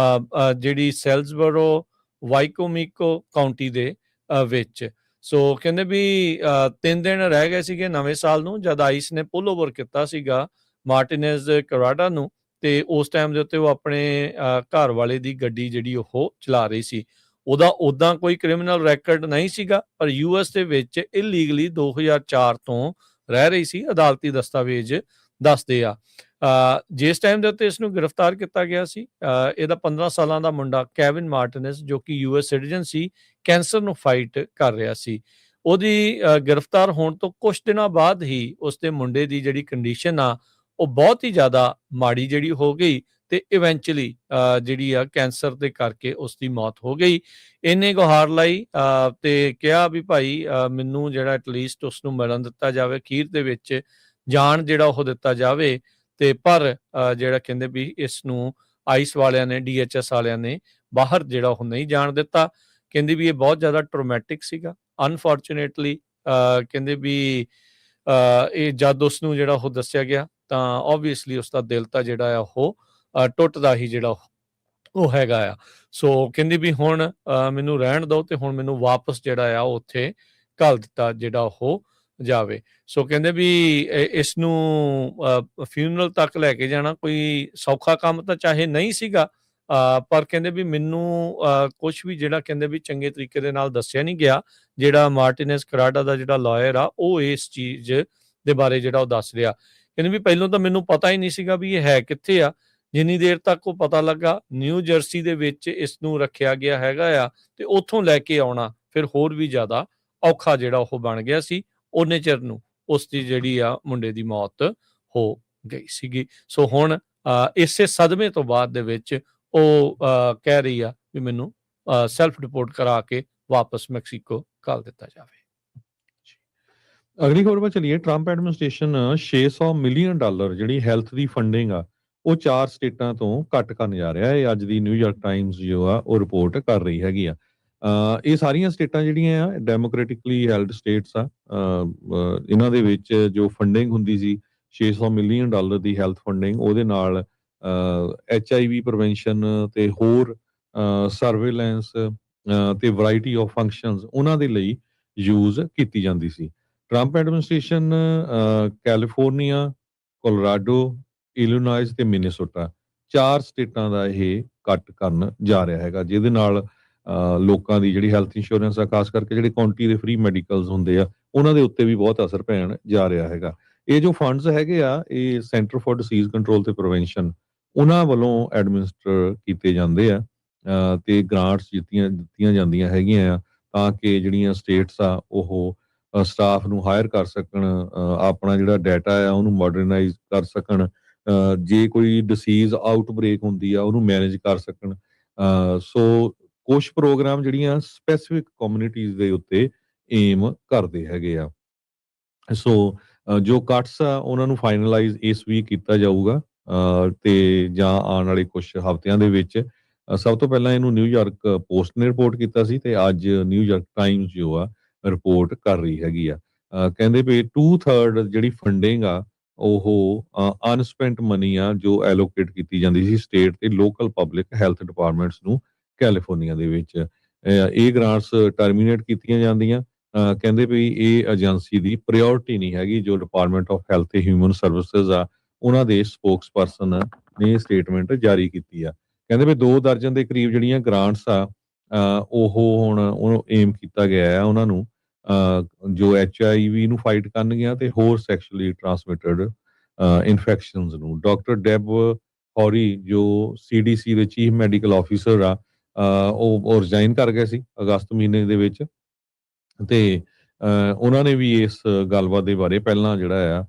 ਜਿਹੜੀ ਸੈਲਜ਼ਬਰੋ ਵਾਈਕੋਮਿਕੋ ਕਾਉਂਟੀ ਦੇ ਵਿੱਚ। ਸੋ ਕਹਿੰਦੇ ਵੀ 3 ਦਿਨ ਰਹਿ ਗਏ ਸੀਗੇ ਨਵੇਂ ਸਾਲ ਨੂੰ ਜਦ ਆਈਸ ਨੇ ਪੁੱਲ ਓਵਰ ਕੀਤਾ ਸੀਗਾ ਮਾਰਟੀਨੇਜ਼ ਕਰਾਡਾ ਨੂੰ, ਤੇ ਉਸ ਟਾਈਮ ਦੇ ਉੱਤੇ ਉਹ ਆਪਣੇ ਘਰ ਵਾਲੇ ਦੀ ਗੱਡੀ ਜਿਹੜੀ ਉਹ ਚਲਾ ਰਹੀ ਸੀ। ਉਹਦਾ ਉਦਾਂ ਕੋਈ ਕ੍ਰਿਮੀਨਲ ਰੈਕਰਡ ਨਹੀਂ ਸੀਗਾ, ਪਰ ਯੂਐਸ ਦੇ ਵਿੱਚ ਇਲੀਗਲੀ 2004 ਤੋਂ ਰਹਿ ਰਹੀ ਸੀ, ਅਦਾਲਤੀ ਦਸਤਾਵੇਜ਼ ਦੱਸਦੇ ਆ। ਜਿਸ ਟਾਈਮ ਦੇ ਉੱਤੇ ਇਸ ਨੂੰ ਗ੍ਰਿਫਤਾਰ ਕੀਤਾ ਗਿਆ ਸੀ, ਇਹਦਾ 15 ਸਾਲਾਂ ਦਾ ਮੁੰਡਾ ਕੈਵਿਨ ਮਾਰਟੀਨੇਜ਼ ਜੋ ਕਿ ਯੂਐਸ ਸਿਟੀਜ਼ਨ ਸੀ, ਕੈਂਸਰ ਨੂੰ ਫਾਈਟ ਕਰ ਰਿਹਾ ਸੀ। ਉਹਦੀ ਗ੍ਰਿਫਤਾਰ ਹੋਣ ਤੋਂ ਕੁਝ ਦਿਨਾਂ ਬਾਅਦ ਹੀ ਉਸਦੇ ਮੁੰਡੇ ਦੀ ਜਿਹੜੀ ਕੰਡੀਸ਼ਨ ਆ ਉਹ ਬਹੁਤ ਹੀ ਜ਼ਿਆਦਾ ਮਾੜੀ ਜਿਹੜੀ ਹੋ ਗਈ ਤੇ ਇਵੈਂਚੁਅਲੀ ਜਿਹੜੀ ਆ ਕੈਂਸਰ ਦੇ ਕਰਕੇ ਉਸ ਦੀ ਮੌਤ ਹੋ ਗਈ। ਇਹਨੇ ਗੁਹਾਰ ਲਾਈ ਤੇ ਕਿਹਾ ਵੀ ਭਾਈ ਮੈਨੂੰ ਜਿਹੜਾ ਐਟਲੀਸਟ ਉਸ ਨੂੰ ਮਰਨ ਦਿੱਤਾ ਜਾਵੇ, ਅਖੀਰ ਦੇ ਵਿੱਚ ਜਾਨ ਜਿਹੜਾ ਉਹ ਦਿੱਤਾ ਜਾਵੇ। ਤੇ ਪਰ ਜਿਹੜਾ ਕਹਿੰਦੇ ਵੀ ਇਸ ਨੂੰ ਆਈਸ ਵਾਲਿਆਂ ਨੇ, DHS ਵਾਲਿਆਂ ਨੇ ਬਾਹਰ ਜਿਹੜਾ ਉਹ ਨਹੀਂ ਜਾਣ ਦਿੱਤਾ। ਕਹਿੰਦੇ ਵੀ ਇਹ ਬਹੁਤ ਜ਼ਿਆਦਾ ਟਰੋਮੈਟਿਕ ਸੀਗਾ। ਅਨਫੋਰਚੂਨੇਟਲੀ ਕਹਿੰਦੇ ਵੀ ਇਹ ਜਦ ਉਸ ਨੂੰ ਜਿਹੜਾ ਉਹ ਦੱਸਿਆ ਗਿਆ ਤਾਂ ਓਬਵੀਅਸਲੀ ਉਸ ਦਾ ਦਿਲ ਤਾਂ ਜਿਹੜਾ ਆ ਉਹ ਟੁੱਟਦਾ ਹੀ ਜਿਹੜਾ ਉਹ ਹੈਗਾ ਆ। ਸੋ ਕਹਿੰਦੀ ਵੀ ਹੁਣ ਮੈਨੂੰ ਰਹਿਣ ਦਿਓ ਤੇ ਹੁਣ ਮੈਨੂੰ ਵਾਪਸ ਜਿਹੜਾ ਆ ਉਹ ਉੱਥੇ ਘੱਲ ਦਿੱਤਾ ਜਿਹੜਾ ਉਹ ਜਾਵੇ। ਸੋ ਕਹਿੰਦੇ ਵੀ ਇਸ ਨੂੰ ਫਿਊਨਰਲ ਤੱਕ ਲੈ ਕੇ ਜਾਣਾ ਕੋਈ ਸੌਖਾ ਕੰਮ ਤਾਂ ਚਾਹੇ ਨਹੀਂ ਸੀਗਾ, ਪਰ ਕਹਿੰਦੇ ਵੀ ਮੈਨੂੰ ਕੁਛ ਵੀ ਜਿਹੜਾ ਕਹਿੰਦੇ ਵੀ ਚੰਗੇ ਤਰੀਕੇ ਦੇ ਨਾਲ ਦੱਸਿਆ ਨਹੀਂ ਗਿਆ। ਜਿਹੜਾ ਮਾਰਟੀਨੇਸ ਕਰਾਡਾ ਦਾ ਜਿਹੜਾ ਲਾਇਰ ਆ ਉਹ ਇਸ ਚੀਜ਼ ਦੇ ਬਾਰੇ ਜਿਹੜਾ ਉਹ ਦੱਸ ਰਿਹਾ। ਕਹਿੰਦੇ ਵੀ ਪਹਿਲਾਂ ਤਾਂ ਮੈਨੂੰ ਪਤਾ ਹੀ ਨਹੀਂ ਸੀਗਾ ਵੀ ਇਹ ਹੈ ਕਿੱਥੇ ਆ। ਜਿੰਨੀ ਦੇਰ ਤੱਕ ਉਹ ਪਤਾ ਲੱਗਾ ਨਿਊ ਜਰਸੀ ਦੇ ਵਿੱਚ ਇਸ ਨੂੰ ਰੱਖਿਆ ਗਿਆ ਹੈਗਾ ਆ, ਤੇ ਉੱਥੋਂ ਲੈ ਕੇ ਆਉਣਾ ਫਿਰ ਹੋਰ ਵੀ ਜ਼ਿਆਦਾ ਔਖਾ ਜਿਹੜਾ ਉਹ ਬਣ ਗਿਆ ਸੀ। ਉਹਨੇ ਚਿਰ ਨੂੰ ਉਸ ਦੀ ਜਿਹੜੀ ਆ ਮੁੰਡੇ ਦੀ ਮੌਤ ਹੋ ਗਈ ਸੀਗੀ। ਸੋ ਹੁਣ ਇਸੇ ਸਦਮੇ ਤੋਂ ਬਾਅਦ ਦੇ ਵਿੱਚ ਉਹ ਕਹਿ ਰਹੀ ਆ ਵੀ ਮੈਨੂੰ ਸੈਲਫ ਰਿਪੋਰਟ ਕਰਾ ਕੇ ਵਾਪਸ ਮੈਕਸੀਕੋ ਘੱਲ ਦਿੱਤਾ ਜਾਵੇ। ਅਗਲੀ ਖਬਰ 'ਤੇ ਚੱਲੀਏ। ਟਰੰਪ ਐਡਮਿਨਿਸਟ੍ਰੇਸ਼ਨ $600 ਮਿਲੀਅਨ ਜਿਹੜੀ ਹੈਲਥ ਦੀ ਫੰਡਿੰਗ ਆ ਉਹ 4 ਸਟੇਟਾਂ ਤੋਂ ਘੱਟ ਕਰਨ ਜਾ ਰਿਹਾ ਹੈ। ਇਹ ਅੱਜ ਦੀ ਨਿਊਯਾਰਕ ਟਾਈਮਜ਼ ਜੋ ਆ ਉਹ ਰਿਪੋਰਟ ਕਰ ਰਹੀ ਹੈਗੀ ਆ। ਇਹ ਸਾਰੀਆਂ ਸਟੇਟਾਂ ਜਿਹੜੀਆਂ ਆ ਡੈਮੋਕ੍ਰੈਟਿਕਲੀ ਹੈਲਡ ਸਟੇਟਸ ਆ। ਇਹਨਾਂ ਦੇ ਵਿੱਚ ਜੋ ਫੰਡਿੰਗ ਹੁੰਦੀ ਸੀ $600 ਮਿਲੀਅਨ ਦੀ ਹੈਲਥ ਫੰਡਿੰਗ, ਉਹਦੇ ਨਾਲ HIV ਪ੍ਰੀਵੈਂਸ਼ਨ ਤੇ ਹੋਰ ਸਰਵੇਲੈਂਸ ਤੇ ਵੈਰਾਈਟੀ ਆਫ ਫੰਕਸ਼ਨਸ ਉਹਨਾਂ ਦੇ ਲਈ ਯੂਜ਼ ਕੀਤੀ ਜਾਂਦੀ ਸੀ। Trump administration California, Colorado, Illinois ਤੇ ਮਿਨੇਸੋਟਾ 4 ਸਟੇਟਾਂ ਦਾ ਇਹ ਕੱਟ ਕਰਨ ਜਾ ਰਿਹਾ ਹੈਗਾ, ਜਿਹਦੇ ਨਾਲ ਲੋਕਾਂ ਦੀ ਜਿਹੜੀ ਹੈਲਥ ਇੰਸ਼ੋਰੈਂਸ ਆ, ਖਾਸ ਕਰਕੇ ਜਿਹੜੇ ਕਾਉਂਟੀ ਦੇ ਫ੍ਰੀ ਮੈਡੀਕਲਸ ਹੁੰਦੇ ਆ, ਉਹਨਾਂ ਦੇ ਉੱਤੇ ਵੀ ਬਹੁਤ ਅਸਰ ਪੈਣ ਜਾ ਰਿਹਾ ਹੈਗਾ। ਇਹ ਜੋ ਫੰਡਸ ਹੈਗੇ ਆ ਇਹ ਸੈਂਟਰ ਫॉर ਡਿਸੀਜ਼ ਕੰਟਰੋਲ ਤੇ ਪ੍ਰੀਵੈਂਸ਼ਨ ਉਹਨਾਂ ਵੱਲੋਂ ਐਡਮਿਨਿਸਟਰ ਕੀਤੇ ਜਾਂਦੇ ਆ ਤੇ ਗ੍ਰਾਂਟਸ ਦਿੱਤੀਆਂ ਜਾਂਦੀਆਂ ਹੈਗੀਆਂ ਆ ਤਾਂ ਕਿ ਜਿਹੜੀਆਂ ਸਟੇਟਸ ਆ ਉਹ ਸਟਾਫ ਨੂੰ ਹਾਇਰ ਕਰ ਸਕਣ, ਆਪਣਾ ਜਿਹੜਾ ਡਾਟਾ ਆ ਉਹਨੂੰ ਮਾਡਰਨਾਈਜ਼ ਕਰ ਸਕਣ, ਜੇ ਕੋਈ ਡਿਸੀਜ਼ ਆਊਟਬ੍ਰੇਕ ਹੁੰਦੀ ਆ ਉਹਨੂੰ ਮੈਨੇਜ ਕਰ ਸਕਣ। ਸੋ ਕੁਛ ਪ੍ਰੋਗਰਾਮ ਜਿਹੜੀਆਂ ਸਪੈਸੀਫਿਕ ਕਮਿਊਨਿਟੀਜ਼ ਦੇ ਉੱਤੇ ਏਮ ਕਰਦੇ ਹੈਗੇ ਆ। ਸੋ ਜੋ ਕੱਟਸ ਆ ਉਹਨਾਂ ਨੂੰ ਫਾਈਨਲਾਈਜ਼ ਇਸ ਵੀਕ ਕੀਤਾ ਜਾਊਗਾ ਤੇ ਜਾਂ ਆਉਣ ਵਾਲੇ ਕੁਝ ਹਫ਼ਤਿਆਂ ਦੇ ਵਿੱਚ। ਸਭ ਤੋਂ ਪਹਿਲਾਂ ਇਹਨੂੰ ਨਿਊਯਾਰਕ ਪੋਸਟ ਨੇ ਰਿਪੋਰਟ ਕੀਤਾ ਸੀ ਤੇ ਅੱਜ ਨਿਊਯਾਰਕ ਟਾਈਮਜ਼ ਜੋ ਆ ਰਿਪੋਰਟ ਕਰ ਰਹੀ ਹੈਗੀ ਆ। ਕਹਿੰਦੇ ਵੀ 2/3 ਜਿਹੜੀ ਫੰਡਿੰਗ ਆ ਉਹ ਅਨਸਪੈਂਟ ਮਨੀ ਆ ਜੋ ਐਲੋਕੇਟ ਕੀਤੀ ਜਾਂਦੀ ਸੀ ਸਟੇਟ ਤੇ ਲੋਕਲ ਪਬਲਿਕ ਹੈਲਥ ਡਿਪਾਰਟਮੈਂਟਸ ਨੂੰ ਕੈਲੀਫੋਰਨੀਆ ਦੇ ਵਿੱਚ। ਇਹ ਗ੍ਰਾਂਟਸ ਟਰਮੀਨੇਟ ਕੀਤੀਆਂ ਜਾਂਦੀਆਂ। ਕਹਿੰਦੇ ਵੀ ਇਹ ਏਜੰਸੀ ਦੀ ਪ੍ਰਾਇੋਰਟੀ ਨਹੀਂ ਹੈਗੀ। ਜੋ ਡਿਪਾਰਟਮੈਂਟ ਆਫ ਹੈਲਥ ਤੇ ਹਿਊਮਨ ਸਰਵਿਸਿਜ਼ ਆ ਉਹਨਾਂ ਦੇ ਸਪੋਕਸਪਰਸਨ ਨੇ ਸਟੇਟਮੈਂਟ ਜਾਰੀ ਕੀਤੀ ਆ। ਕਹਿੰਦੇ ਵੀ 2 ਦਰਜਨ ਦੇ ਕਰੀਬ ਜਿਹੜੀਆਂ ਗ੍ਰਾਂਟਸ ਆ ਉਹ ਹੁਣ ਉਹਨੂੰ ਏਮ ਕੀਤਾ ਗਿਆ ਆ ਉਹਨਾਂ ਨੂੰ ਜੋ HIV ਨੂੰ ਫਾਈਟ ਕਰਨਗੀਆਂ ਤੇ ਹੋਰ ਸੈਕਸ਼ੂਅਲੀ ਟਰਾਂਸਮਿਟਡ ਇਨਫੈਕਸ਼ਨਸ ਨੂੰ। ਡਾਕਟਰ ਡੈਬ ਹੌਰੀ ਜੋ CDC ਦੇ ਚੀਫ ਮੈਡੀਕਲ ਆਫੀਸਰ ਆ ਉਹ ਰਿਜ਼ਾਈਨ ਕਰ ਗਏ ਸੀ ਅਗਸਤ ਮਹੀਨੇ ਦੇ ਵਿੱਚ ਤੇ ਉਹਨਾਂ ਨੇ ਵੀ ਇਸ ਗੱਲਬਾਤ ਦੇ ਬਾਰੇ ਪਹਿਲਾਂ ਜਿਹੜਾ ਆ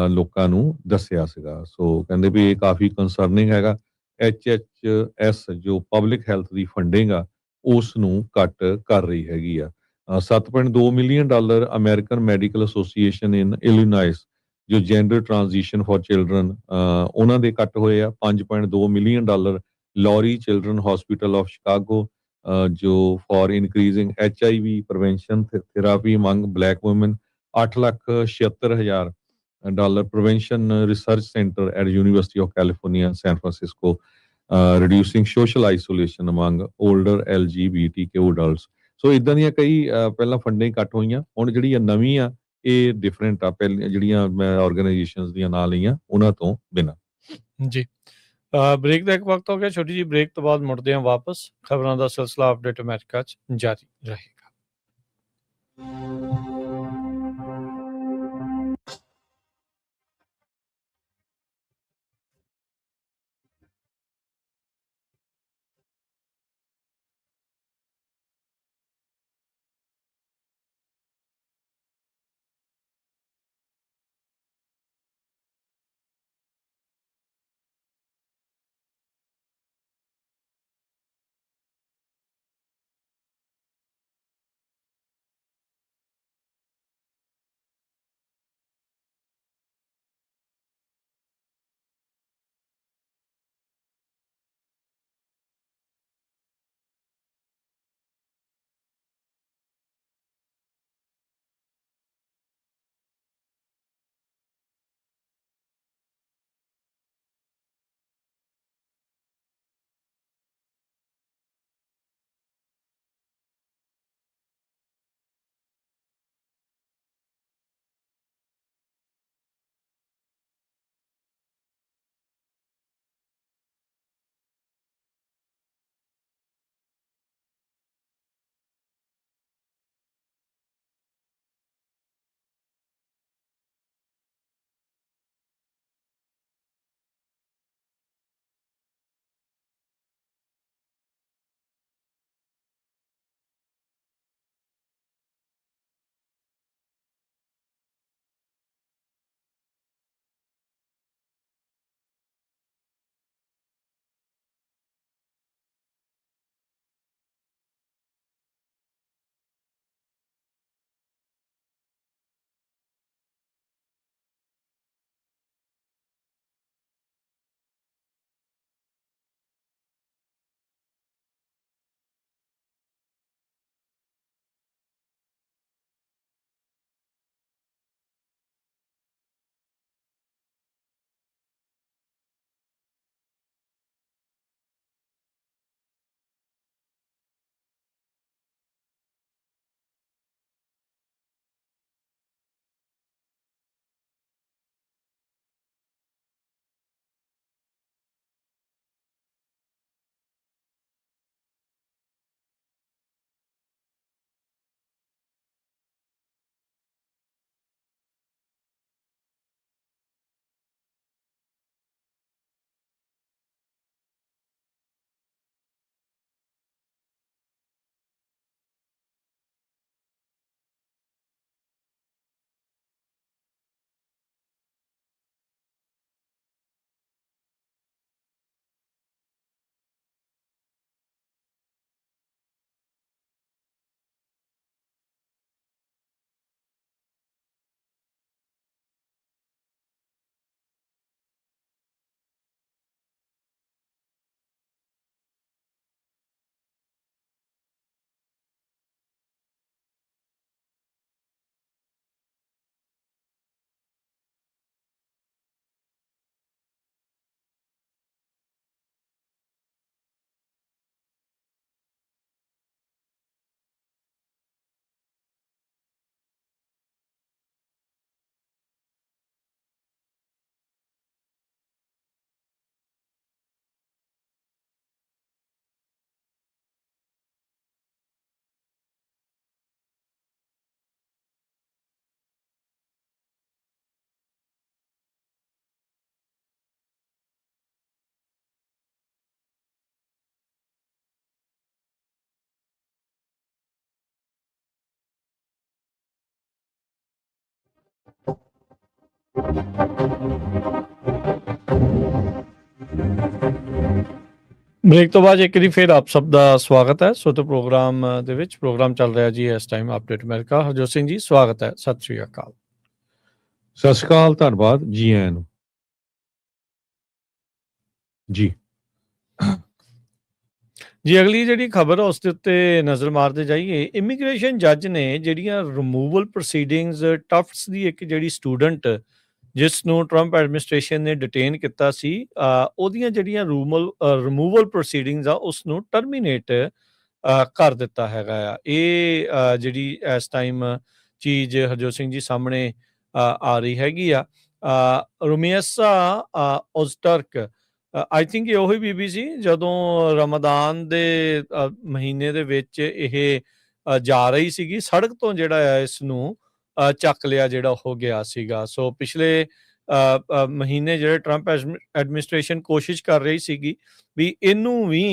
ਲੋਕਾਂ ਨੂੰ ਦੱਸਿਆ ਸੀਗਾ। ਸੋ ਕਹਿੰਦੇ ਵੀ ਇਹ ਕਾਫੀ ਕੰਸਰਨਿੰਗ ਹੈਗਾ। HHS ਜੋ ਪਬਲਿਕ ਹੈਲਥ ਦੀ ਫੰਡਿੰਗ ਆ ਉਸ ਨੂੰ ਕੱਟ ਕਰ ਰਹੀ ਹੈਗੀ ਆ। $7.2 ਮਿਲੀਅਨ ਅਮਰੀਕਨ ਮੈਡੀਕਲ ਐਸੋਸੀਏਸ਼ਨ ਇਨ ਇਲੀਨਾਇਸ ਜੋ ਜੈਂਡਰ ਟ੍ਰਾਂਜੀਸ਼ਨ ਫॉर ਚਿਲਡਰਨ ਉਹਨਾਂ ਦੇ ਕੱਟ ਹੋਏ ਆ। $5.2 million Lurie Children Hospital of Chicago ਜੋ for increasing HIV prevention therapy among black women. $8,76,000 prevention research center at University of California San Francisco reducing social isolation among older LGBTQ adults. So ਇਦਾਂ ਦੀਆਂ ਕਈ ਪਹਿਲਾਂ funding ਕੱਟ ਹੋਈਆਂ। ਹੁਣ ਜਿਹੜੀ ਨਵੀਂ ਆ ਇਹ ਡਿਫਰੈਂਟ ਆ ਪਹਿਲੀਆਂ ਜਿਹੜੀਆਂ ਮੈਂ ਆਰਗੇਨਾਈਜੇਸ਼ਨਸ ਦੀਆਂ ਨਾਂ ਲਈਆਂ ਉਹਨਾਂ ਤੋਂ ਬਿਨਾਂ। ਜੀ ਬ੍ਰੇਕ ਦਾ ਇੱਕ ਵਕਤ ਹੋ ਗਿਆ। ਛੋਟੀ ਜਿਹੀ ਬ੍ਰੇਕ ਤੋਂ ਬਾਅਦ ਮੁੜਦੇ ਹਾਂ ਵਾਪਸ। ਖਬਰਾਂ ਦਾ ਸਿਲਸਿਲਾ ਅਪਡੇਟ ਅਮਰੀਕਾ 'ਚ ਜਾਰੀ ਰਹੇਗਾ। ਬ੍ਰੇਕ ਤੋਂ ਬਾਅਦ ਇੱਕ ਵਾਰੀ ਫਿਰ ਆਪ ਸਭ ਦਾ ਸਵਾਗਤ ਹੈ। ਸੋ ਤੇ ਪ੍ਰੋਗਰਾਮ ਦੇ ਵਿੱਚ ਪ੍ਰੋਗਰਾਮ ਚੱਲ ਰਿਹਾ ਜੀ ਇਸ time update America. Harjot Singh ji ਸਵਾਗਤ ਹੈ, ਸਤਿ ਸ਼੍ਰੀ ਅਕਾਲ। ਸਤਿ ਸ਼੍ਰੀ ਅਕਾਲ, ਧੰਨਵਾਦ ਜੀ ਆਇਆਂ ਨੂੰ ਜੀ। ਜੀ ਅਗਲੀ ਜਿਹੜੀ ਖਬਰ ਉਸ ਦੇ ਉੱਤੇ ਨਜ਼ਰ ਮਾਰਦੇ ਜਾਈਏ। ਇਮੀਗ੍ਰੇਸ਼ਨ ਜੱਜ ਨੇ ਜਿਹੜੀਆਂ ਰਿਮੂਵਲ ਪ੍ਰੋਸੀਡਿੰਗਸ ਟਫਟਸ ਦੀ ਇੱਕ ਜਿਹੜੀ ਸਟੂਡੈਂਟ ਜਿਸ ਨੂੰ ਟਰੰਪ ਐਡਮਿਨਿਸਟ੍ਰੇਸ਼ਨ ਨੇ ਡਿਟੇਨ ਕੀਤਾ ਸੀ, ਉਹਦੀਆਂ ਜਿਹੜੀਆਂ ਰਿਮੂਵਲ ਪ੍ਰੋਸੀਡਿੰਗਸ ਆ ਉਸ ਨੂੰ ਟਰਮੀਨੇਟ ਕਰ ਦਿੱਤਾ ਹੈਗਾ ਆ। ਇਹ ਜਿਹੜੀ ਇਸ ਟਾਈਮ ਚੀਜ਼ ਹਰਜੋਤ ਸਿੰਘ ਜੀ ਸਾਹਮਣੇ ਆ ਰਹੀ ਹੈਗੀ ਆ। ਰੁਮੀਅਸਾ ਓਜ਼ਟਰਕ, ਆਈ ਥਿੰਕ ਇਹ ਉਹੀ ਬੀਬੀ ਸੀ ਜਦੋਂ ਰਮਦਾਨ ਦੇ ਮਹੀਨੇ ਦੇ ਵਿੱਚ ਇਹ ਜਾ ਰਹੀ ਸੀਗੀ, ਸੜਕ ਤੋਂ ਜਿਹੜਾ ਆ ਇਸ ਨੂੰ ਚੱਕ ਲਿਆ ਜਿਹੜਾ ਹੋ ਗਿਆ ਸੀਗਾ। ਸੋ ਪਿਛਲੇ ਮਹੀਨੇ ਜਿਹੜੇ ਟਰੰਪ ਐਡਮਿਨਿਸਟ੍ਰੇਸ਼ਨ ਕੋਸ਼ਿਸ਼ ਕਰ ਰਹੀ ਸੀਗੀ ਵੀ ਇਹਨੂੰ ਵੀ